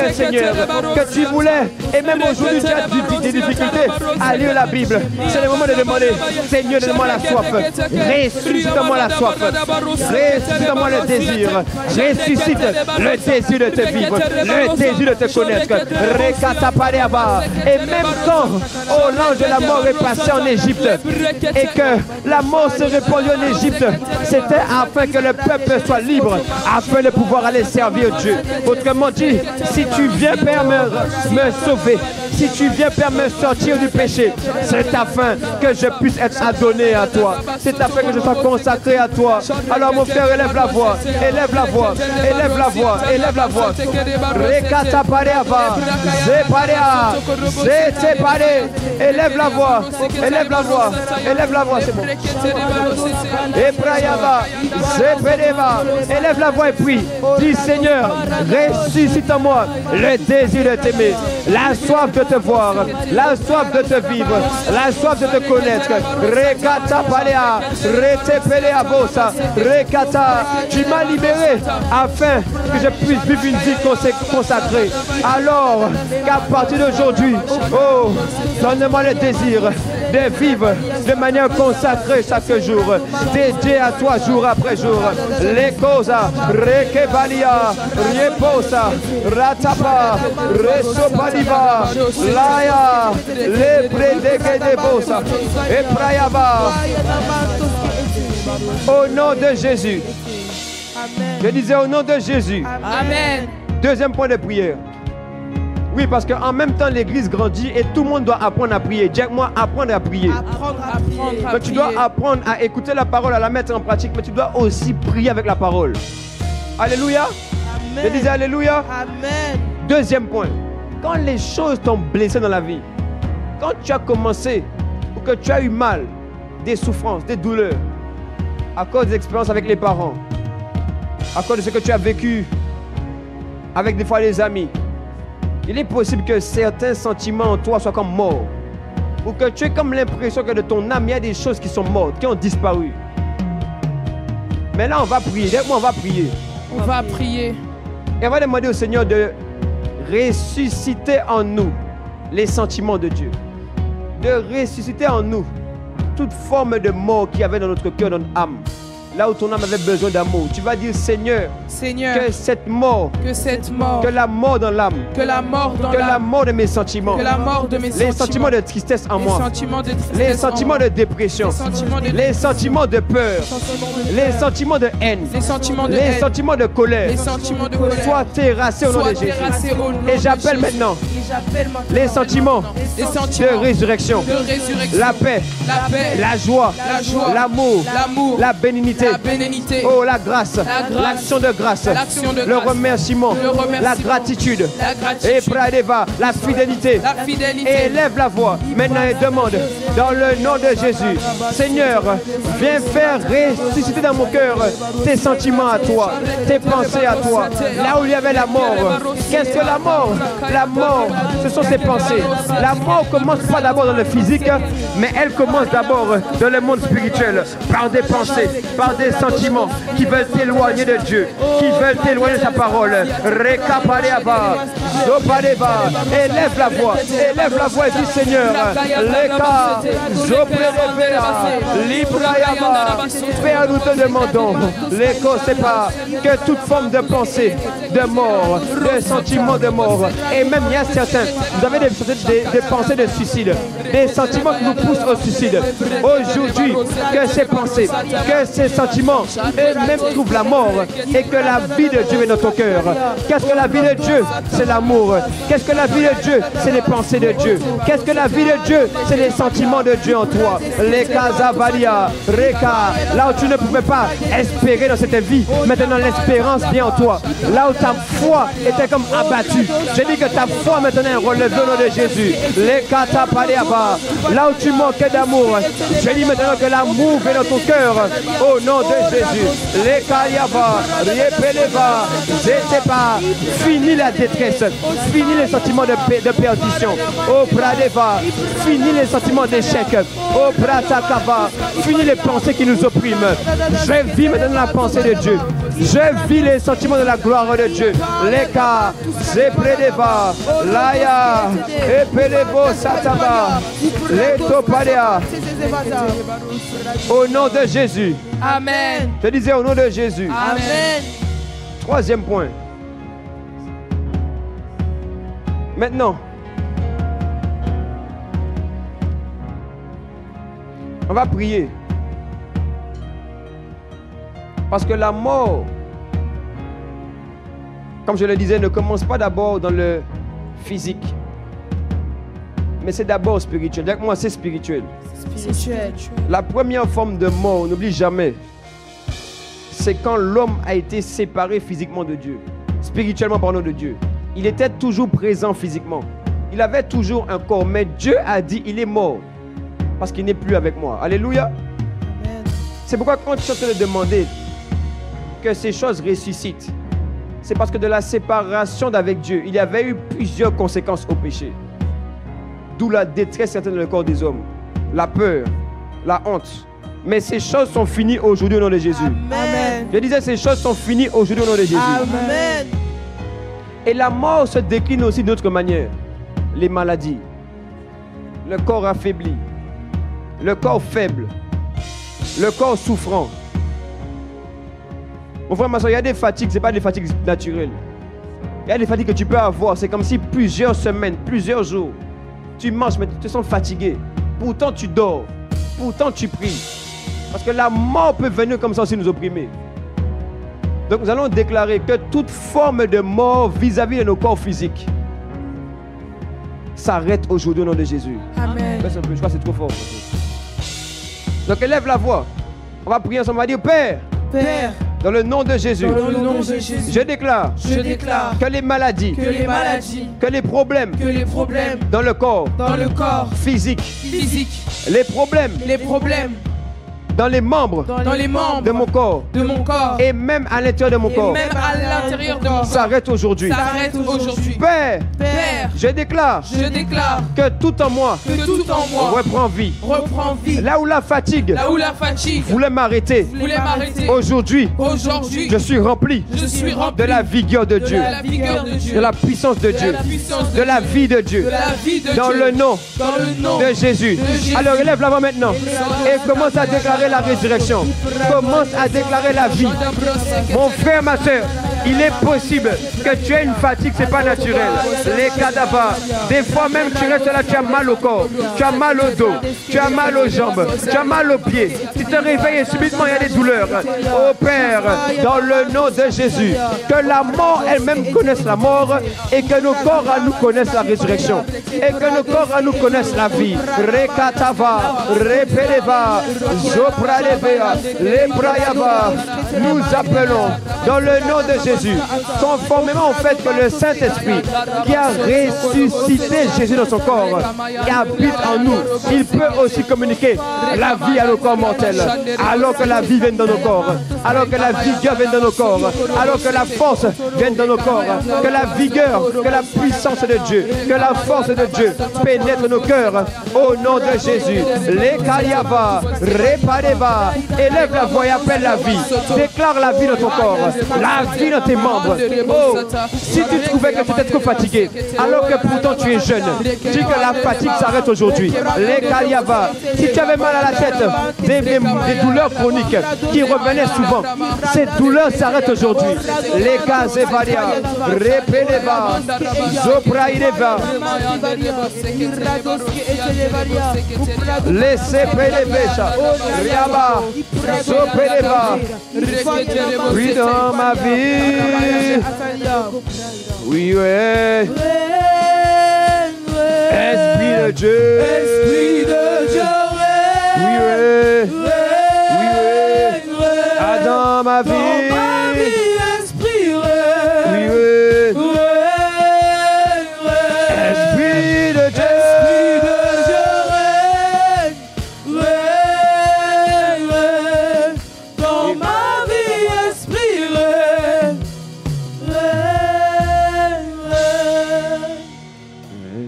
le Seigneur, que tu voulais, et même aujourd'hui tu as des difficultés à lire la Bible, c'est le moment de demander, Seigneur, donne-moi la soif. Ressuscite-moi la soif. Ressuscite-moi le désir. Ressuscite le désir de te vivre, le désir de te connaître. Et même quand l'ange de la mort est passé en Égypte et que la mort s'est répandue en Égypte, c'était afin que le peuple soit libre, afin de pouvoir aller servir Dieu. Autrement dit, si tu viens, Père, me sauver, si tu viens, Père, me sortir du péché, c'est afin que je puisse être adonné à toi. C'est afin que je sois consacré à toi. Alors mon frère, élève la voix, élève la voix, élève la voix, élève la voix. Rekata pareava, zeparea, séparé. Élève la voix, élève la voix, élève la voix, c'est bon. Ebrayava, zepereva, élève la voix et prie. Dis, Seigneur, ressuscite en moi le désir de t'aimer, la soif de te voir, la soif de te vivre, la soif de te connaître. Rekata palea, retepelea bosa, rekata. Tu m'as libéré afin que je puisse vivre une vie consacrée. Alors qu'à partir d'aujourd'hui, oh, donne-moi le désir de vivre de manière consacrée chaque jour, dédié à toi jour après jour. Les causes, rekevalia, reposa, ratapa, resopaliva, laya, lebredegedebosa, et prayava. Au nom de Jésus. Je disais au nom de Jésus. Amen. Deuxième point de prière. Oui, parce qu'en même temps, l'église grandit et tout le monde doit apprendre à prier. Dis-moi, apprendre à prier. Apprendre à Mais tu dois apprendre à écouter la parole, à la mettre en pratique, mais tu dois aussi prier avec la parole. Alléluia. Amen. Je disais Alléluia. Amen. Deuxième point. Quand les choses t'ont blessé dans la vie, quand tu as commencé ou que tu as eu mal, des souffrances, des douleurs, à cause des expériences avec les parents, à cause de ce que tu as vécu avec des fois les amis, il est possible que certains sentiments en toi soient comme morts. Ou que tu aies comme l'impression que de ton âme, il y a des choses qui sont mortes, qui ont disparu. Mais là, on va prier. Dis-moi, on va prier. On va prier. Et on va demander au Seigneur de ressusciter en nous les sentiments de Dieu. De ressusciter en nous toute forme de mort qu'il y avait dans notre cœur, dans notre âme. Là où ton âme avait besoin d'amour, tu vas dire Seigneur, que cette mort, que la mort dans l'âme, que la mort de mes sentiments, les sentiments de tristesse en moi, les sentiments de dépression, les sentiments de peur, les sentiments de haine, les sentiments de colère, soient terrassés au nom de Jésus. Et j'appelle maintenant les sentiments de résurrection, la paix, la joie, l'amour, la bénignité, La bénédicité. Oh, la grâce. grâce. L'action de grâce. L'action de Le grâce. remerciement. Le remerciement. La gratitude. La gratitude. Et Pradeva, la fidélité. La fidélité. Et élève la voix maintenant et demande dans le nom de Jésus, Seigneur, viens faire ressusciter dans mon cœur tes sentiments à toi, tes pensées à toi. Là où il y avait la mort, qu'est-ce que la mort? La mort, ce sont tes pensées. La mort commence pas d'abord dans le physique, mais elle commence d'abord dans le monde spirituel, par des pensées, par des sentiments qui veulent t'éloigner de Dieu, qui veulent t'éloigner de sa parole. Rekapareaba, Zopareba, élève la voix et dis Seigneur, Leka, Zopareba, Librayaba, Père, nous te demandons, l'écho c'est pas que toute forme de pensée de mort, de sentiments de mort, et même il y a certains, vous avez des pensées de suicide, des sentiments qui vous poussent au suicide. Aujourd'hui, que ces pensées, que ces sentiments, eux-mêmes trouvent la mort et que la vie de Dieu est dans ton cœur. Qu'est-ce que la vie de Dieu? C'est l'amour. Qu'est-ce que la vie de Dieu? C'est les pensées de Dieu. Qu'est-ce que la vie de Dieu? C'est les sentiments de Dieu en toi. Les Casavalia, Reka, là où tu ne pouvais pas espérer dans cette vie, maintenant l'espérance vient en toi. Là où ta foi était comme abattue, je dis que ta foi maintenant est relevée au nom de Jésus. Les Katapaleaba, là où tu manquais d'amour, je dis maintenant que l'amour vient dans ton cœur au nom de Jésus. Les Kayaba, Riepeleva, Zetepa, finis la détresse, finis les sentiments de perdition. Oh Pradeva, finis les sentiments d'échec. Oh Pratakava, finis les pensées qui nous oppriment. Je vis maintenant la pensée de Dieu. Je vis les sentiments de la gloire de Dieu. Leka, Zepredeva, Laya, Epelevo Sataba, Letopalea. Au nom de Jésus. Amen. Je disais au nom de Jésus. Amen. Troisième point. Maintenant, on va prier. Parce que la mort, comme je le disais, ne commence pas d'abord dans le physique. Mais c'est d'abord spirituel. Avec moi, c'est spirituel. Spirituel. La première forme de mort, n'oublie jamais, c'est quand l'homme a été séparé physiquement de Dieu. Spirituellement parlant de Dieu. Il était toujours présent physiquement. Il avait toujours un corps. Mais Dieu a dit, il est mort. Parce qu'il n'est plus avec moi. Alléluia. Amen. C'est pourquoi quand tu es en train de demander que ces choses ressuscitent, c'est parce que de la séparation d'avec Dieu, il y avait eu plusieurs conséquences au péché. D'où la détresse certaine dans le corps des hommes. La peur, la honte. Mais ces choses sont finies aujourd'hui au nom de Jésus. Amen. Je disais, ces choses sont finies aujourd'hui au nom de Jésus. Amen. Et la mort se décline aussi d'autres manières. Les maladies, le corps affaibli, le corps faible, le corps souffrant. Mon frère, ma soeur, il y a des fatigues, ce n'est pas des fatigues naturelles. Il y a des fatigues que tu peux avoir. C'est comme si plusieurs semaines, plusieurs jours, tu manges, mais tu te sens fatigué. Pourtant, tu dors. Pourtant, tu pries. Parce que la mort peut venir comme ça aussi nous opprimer. Donc, nous allons déclarer que toute forme de mort vis-à-vis de nos corps physiques s'arrête aujourd'hui au nom de Jésus. Amen. Baisse un peu, je crois que c'est trop fort. Donc, élève la voix. On va prier ensemble. On va dire, Père, Père, dans le nom de Jésus, dans le nom de Jésus, je déclare que les maladies, que les problèmes dans le corps physique, les problèmes dans les membres de mon corps et même à l'intérieur de mon corps s'arrête aujourd'hui. Père, je déclare que tout en moi reprend vie. Là où la fatigue voulait m'arrêter, aujourd'hui, je suis rempli de la vigueur de Dieu, de la puissance de Dieu, de la vie de Dieu, dans le nom de Jésus. Alors élève la voix maintenant et commence à déclarer la résurrection. Commence à déclarer la vie. Mon frère, ma soeur, Il est possible que tu aies une fatigue, c'est pas naturel. Les cadavres, des fois même tu restes là, tu as mal au corps, tu as mal au dos, tu as mal aux jambes, tu as mal aux pieds. Tu te réveilles et subitement il y a des douleurs. Oh Père, dans le nom de Jésus, que la mort elle-même connaisse la mort et que nos corps à nous connaissent la résurrection et que nos corps à nous connaissent la vie. Rekatava, repeleva, zopralevea, lebrayava. Nous appelons dans le nom de Jésus, conformément au fait que le Saint-Esprit qui a ressuscité Jésus dans son corps et habite en nous, il peut aussi communiquer la vie à nos corps mortels, alors que la vie vient dans nos corps, alors que la vigueur vient dans nos corps, alors que la force vient dans nos corps, que la vigueur, que la puissance de Dieu, que la force de Dieu pénètre nos cœurs au nom de Jésus. Les Kaliava, Repareva, élève la voix et appelle la vie. Déclare la vie dans ton corps, la vie dans tes membres. Oh, si tu trouvais que tu étais trop fatigué, alors que pourtant tu es jeune, dis que la fatigue s'arrête aujourd'hui. Les Kaliava, si tu avais mal à la tête, des douleurs chroniques qui revenaient souvent, ces douleurs s'arrêtent aujourd'hui. Les Kazevalia, Repeleva, Zopraileva, laissez Pelevesha, Riaba, Zopeleva, oui dans ma vie, oui, ouais. Esprit de Dieu, oui, ouais. Dans ma vie, esprit, oui, esprit de Dieu, dans ma vie, esprit,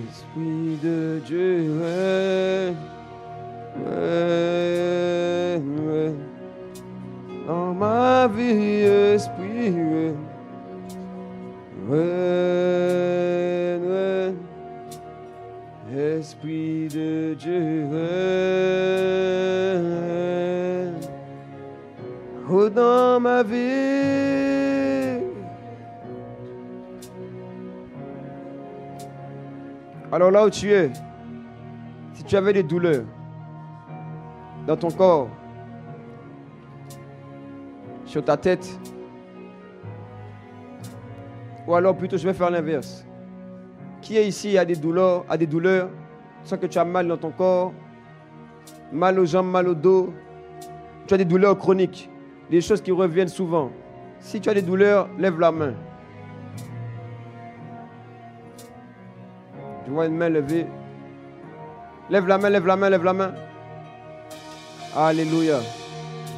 esprit de Dieu, dans ma vie, esprit, esprit de Dieu, oh, dans ma vie. Alors là où tu es, si tu avais des douleurs dans ton corps, sur ta tête, ou alors plutôt je vais faire l'inverse. Qui est ici a des douleurs, sans que tu as mal dans ton corps, mal aux jambes, mal au dos, tu as des douleurs chroniques, des choses qui reviennent souvent. Si tu as des douleurs, lève la main. Je vois une main levée. Lève la main, lève la main, lève la main. Alléluia.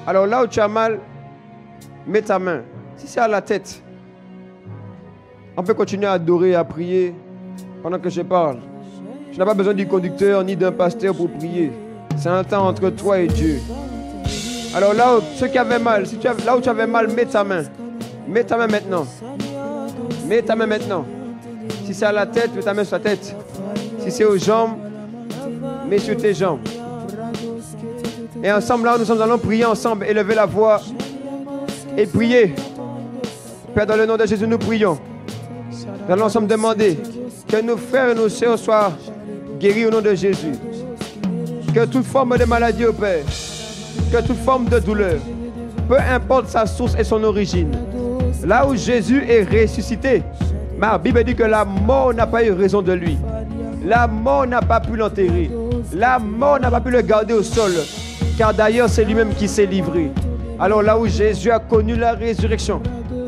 Alors là où tu as mal, mets ta main. Si c'est à la tête, on peut continuer à adorer, à prier pendant que je parle. Tu n'as pas besoin du conducteur ni d'un pasteur pour prier. C'est un temps entre toi et Dieu. Alors là où, ceux qui avaient mal, là où tu avais mal, mets ta main. Mets ta main maintenant. Mets ta main maintenant. Si c'est à la tête, mets ta main sur la tête. Si c'est aux jambes, mets sur tes jambes. Et ensemble, là, nous allons prier ensemble, élever la voix et prier. Père, dans le nom de Jésus, nous prions. Nous allons ensemble demander que nos frères et nos sœurs soient guéris au nom de Jésus. Que toute forme de maladie, au Père, que toute forme de douleur, peu importe sa source et son origine, là où Jésus est ressuscité, ma Bible dit que la mort n'a pas eu raison de lui. La mort n'a pas pu l'enterrer. La mort n'a pas pu le garder au sol. Car d'ailleurs, c'est lui-même qui s'est livré. Alors là où Jésus a connu la résurrection,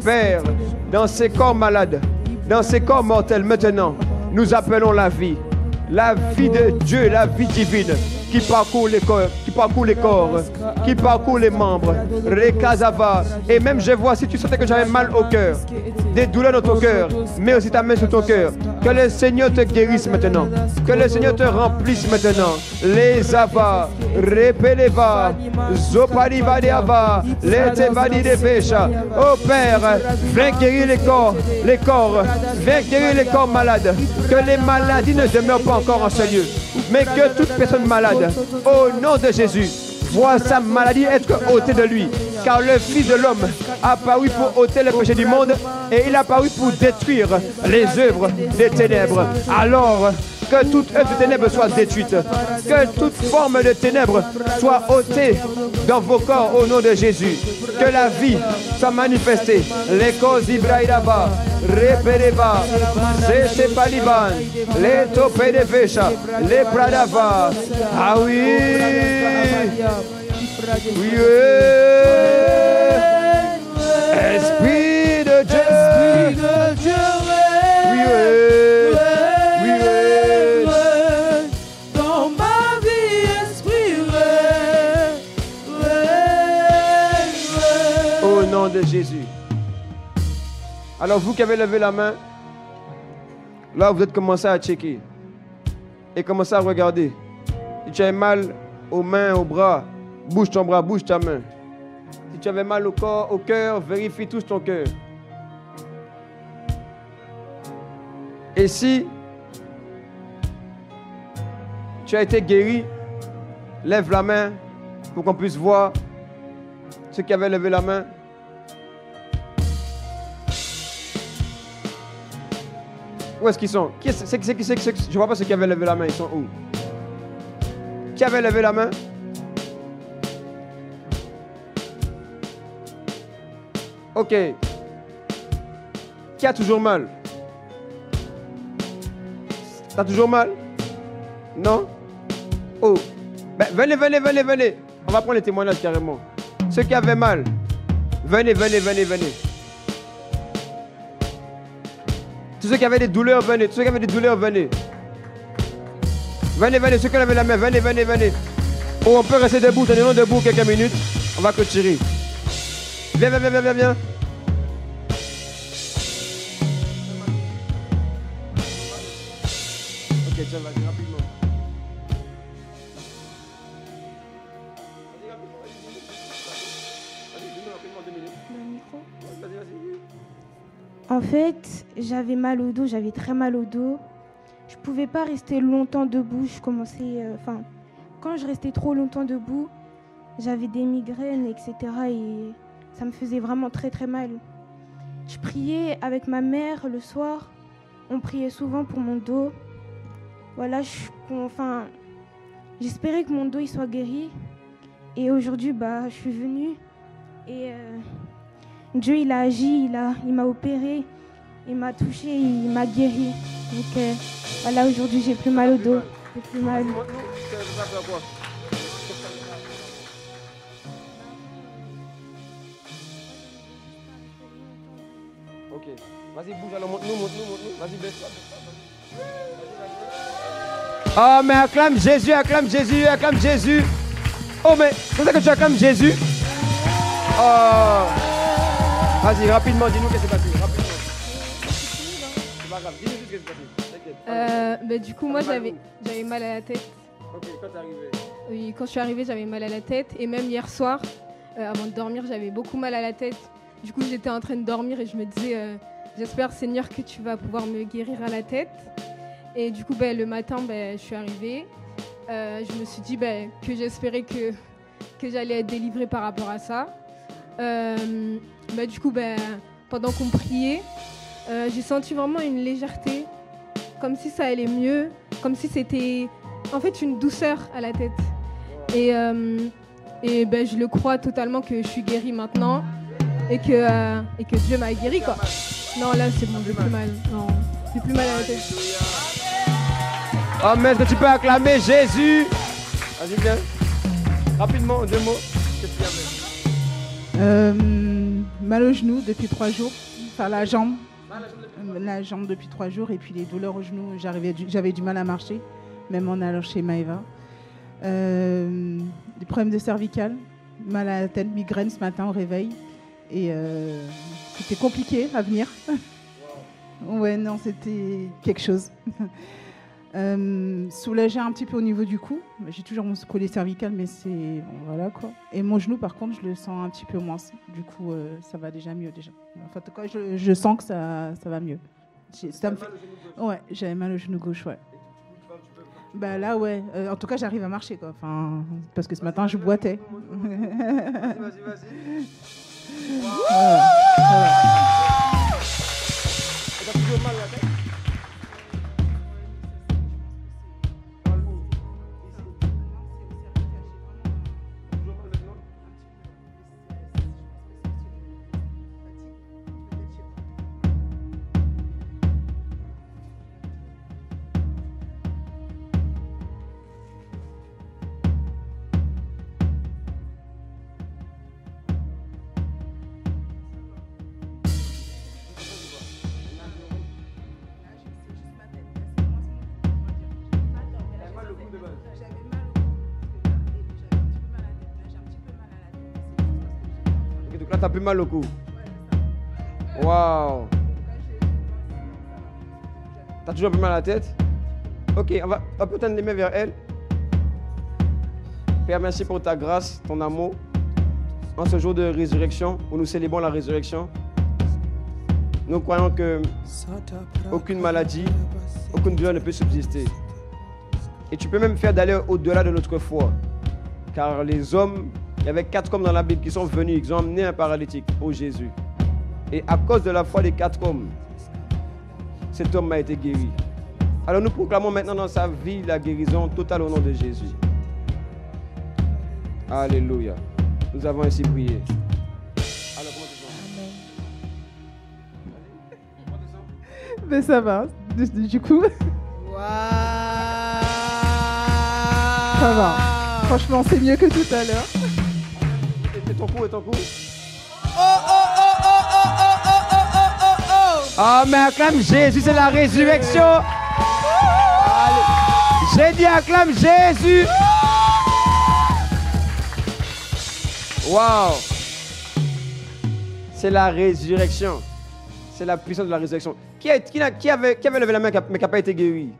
Père, dans ces corps malades, dans ces corps mortels, maintenant, nous appelons la vie de Dieu, la vie divine, qui parcourt les corps, qui parcourt les membres. Rekazava. Et même je vois, si tu sentais que j'avais mal au cœur, des douleurs dans ton cœur, mets aussi ta main sur ton cœur. Que le Seigneur te guérisse maintenant. Que le Seigneur te remplisse maintenant. Les avas, repeleva, zopalivadiava, letevadidefesha. Oh Père, viens guérir les corps, viens guérir les corps malades. Que les maladies ne demeurent pas encore en ce lieu, mais que toute personne malade, au nom de Jésus, voit sa maladie être ôtée de lui. Car le Fils de l'homme a apparu pour ôter le péché du monde et il a apparu pour détruire les œuvres des ténèbres. Alors, que toute œuvre de ténèbres soit détruite. Que toute forme de ténèbres soit ôtée dans vos corps au nom de Jésus. Que la vie soit manifestée. Les causes Ibrahima, Repereba, Seche Paliban, les Topé de Vécha, les Pradava. Ah oui! Oui, Esprit de Dieu. Oui, dans ma vie, esprit. Au nom de Jésus. Alors vous qui avez levé la main, là vous êtes commencé à checker et commencé à regarder. Si tu as mal aux mains, aux bras, bouge ton bras, bouge ta main. Si tu avais mal au corps, au cœur, vérifie touche ton cœur. Et si tu as été guéri, lève la main pour qu'on puisse voir ceux qui avaient levé la main. Où est-ce qu'ils sont? Je ne vois pas ceux qui avaient levé la main. Ils sont où? Qui avait levé la main? Ok. Qui a toujours mal? T'as toujours mal? Non? Oh. Ben, venez. On va prendre les témoignages carrément. Ceux qui avaient mal, venez. Tous ceux qui avaient des douleurs, venez. Venez, ceux qui avaient la main, venez. Oh, on peut rester debout, tenez-nous debout quelques minutes. On va clôturer. Viens. Ok, tiens, vas-y, rapidement. En fait, j'avais mal au dos, j'avais très mal au dos. Je pouvais pas rester longtemps debout. Quand je restais trop longtemps debout, j'avais des migraines, etc. Et ça me faisait vraiment très très mal. Je priais avec ma mère le soir. On priait souvent pour mon dos. Voilà, j'espérais que mon dos il soit guéri. Et aujourd'hui, je suis venue et Dieu il a agi, il m'a opéré, il m'a touché, il m'a guéri. Donc voilà, aujourd'hui j'ai plus mal au dos, j'ai plus mal. Ok, vas-y bouge alors, monte-nous, vas-y baisse-toi. Oh mais acclame Jésus. Oh mais, c'est ça que tu acclames Jésus? Oh. Vas-y, rapidement, dis-nous qu'est-ce qui s'est passé, rapidement. C'est pas grave, dis-nous juste qu'est-ce qui s'est passé, t'inquiète. Du coup, moi, j'avais mal à la tête. Ok, quand t'es arrivé? Oui, quand je suis arrivée, j'avais mal à la tête. Et même hier soir, avant de dormir, j'avais beaucoup mal à la tête. Du coup, j'étais en train de dormir et je me disais, j'espère, Seigneur, que tu vas pouvoir me guérir à la tête. Et du coup, le matin, je suis arrivée. Je me suis dit que j'espérais que j'allais être délivrée par rapport à ça. Du coup, pendant qu'on priait, j'ai senti vraiment une légèreté, comme si ça allait mieux, comme si c'était en fait une douceur à la tête. Et je le crois totalement que je suis guérie maintenant et que Dieu m'a guérie, quoi. Non, là, c'est bon, j'ai plus mal. Non, j'ai plus mal à la tête. Oh, mais est-ce que tu peux acclamer Jésus? Vas-y, viens. Rapidement, 2 mots. Qu'est-ce qu'il y avait? Mal au genou depuis 3 jours. Enfin, la jambe depuis 3 jours. Et puis les douleurs au genou, j'avais du mal à marcher, même en allant chez Maëva. Des problèmes de cervicales, mal à la tête, migraine ce matin au réveil. Et c'était compliqué à venir. Ouais, non, c'était quelque chose. Soulagé un petit peu au niveau du cou. J'ai toujours mon collet cervical, mais c'est... Bon, voilà, quoi. Et mon genou, par contre, je le sens un petit peu moins. Du coup, ça va déjà mieux, déjà. Enfin, en tout cas, je sens que ça va mieux. Ouais, j'avais mal au genou gauche, ouais. Là, ouais. En tout cas, j'arrive à marcher, quoi. Enfin, parce que ce matin, je boitais. Vas-y. Voilà. Voilà. T'as toujours mal à la tête? Donc là, t'as plus mal au cou. Waouh. T'as toujours un peu mal à la tête? Ok, on peut tendre les mains vers elle. Père, merci pour ta grâce, ton amour. En ce jour de résurrection, où nous célébrons la résurrection, nous croyons que aucune maladie, aucune douleur ne peut subsister. Et tu peux même faire d'aller au-delà de notre foi. Car les hommes, il y avait 4 hommes dans la Bible qui sont venus, ils ont emmené un paralytique au Jésus. Et à cause de la foi des 4 hommes, cet homme a été guéri. Alors nous proclamons maintenant dans sa vie la guérison totale au nom de Jésus. Alléluia. Nous avons ainsi prié. Alors comment tu sens? Mais ça va. Du coup, ça va. Franchement, c'est mieux que tout à l'heure. Et ton cou, et ton cou. Oh, mais acclame Jésus, c'est la résurrection. J'ai dit acclame Jésus. Wow. C'est la résurrection. C'est la puissance de la résurrection. Qui avait levé la main mais qui n'a pas été guéri?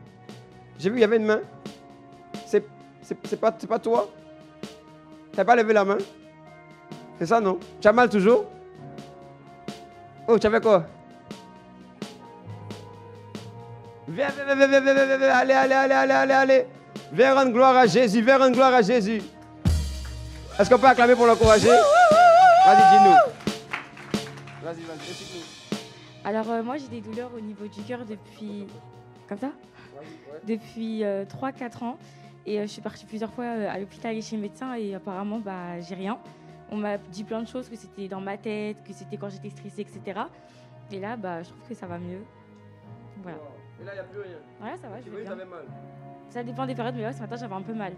J'ai vu, il y avait une main. C'est pas toi? Tu n'as pas levé la main? C'est ça, non? Tu as mal toujours? Oh, tu avais quoi? Viens, allez. Viens rendre gloire à Jésus, Est-ce qu'on peut acclamer pour l'encourager? Vas-y, dis-nous. Vas-y, explique-nous. Alors, moi, j'ai des douleurs au niveau du cœur depuis... Comme ça? Depuis 3-4 ans. Et je suis partie plusieurs fois à l'hôpital et chez le médecin et apparemment, j'ai rien. On m'a dit plein de choses, que c'était dans ma tête, que c'était quand j'étais stressée, etc. Et là, je trouve que ça va mieux. Voilà. Et là, il n'y a plus rien? Ouais, ça va, je vais bien. Tu avais mal? Ça dépend des périodes, mais là, ce matin, j'avais un peu mal.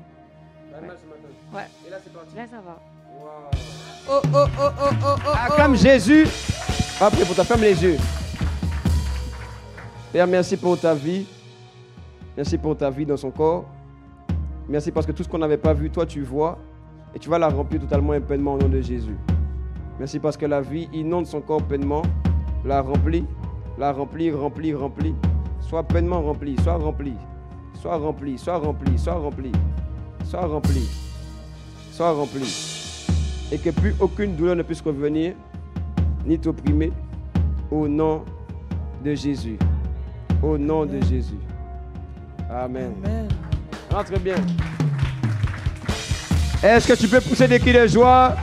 T'avais mal ce matin? Ouais. Et là, c'est parti? Là, ça va. Wow. Acclame Jésus. Après, pour ta ferme les yeux. Père, merci pour ta vie. Merci pour ta vie dans son corps. Merci parce que tout ce qu'on n'avait pas vu, toi, tu vois. Et tu vas la remplir totalement et pleinement au nom de Jésus. Merci parce que la vie inonde son corps pleinement. La remplit. Sois pleinement rempli, sois rempli. Et que plus aucune douleur ne puisse revenir, ni t'opprimer, au nom de Jésus. Au nom de Jésus. Amen. Rentre bien. Est-ce que tu peux pousser des cris de joie?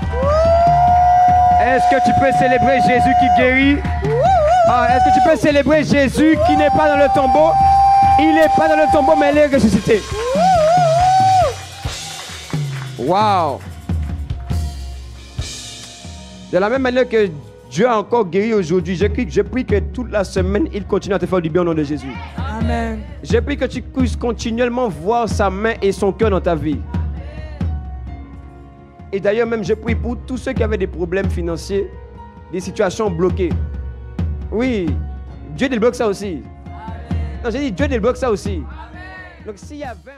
Est-ce que tu peux célébrer Jésus qui guérit? Est-ce que tu peux célébrer Jésus qui n'est pas dans le tombeau? Il n'est pas dans le tombeau, mais il est ressuscité. Wow! De la même manière que Dieu a encore guéri aujourd'hui, je prie que toute la semaine, il continue à te faire du bien au nom de Jésus. Amen. Je prie que tu puisses continuellement voir sa main et son cœur dans ta vie. Et d'ailleurs, même je prie pour tous ceux qui avaient des problèmes financiers, des situations bloquées. Oui, Dieu débloque ça aussi. Amen. Non, j'ai dit Dieu débloque ça aussi. Amen. Donc s'il y avait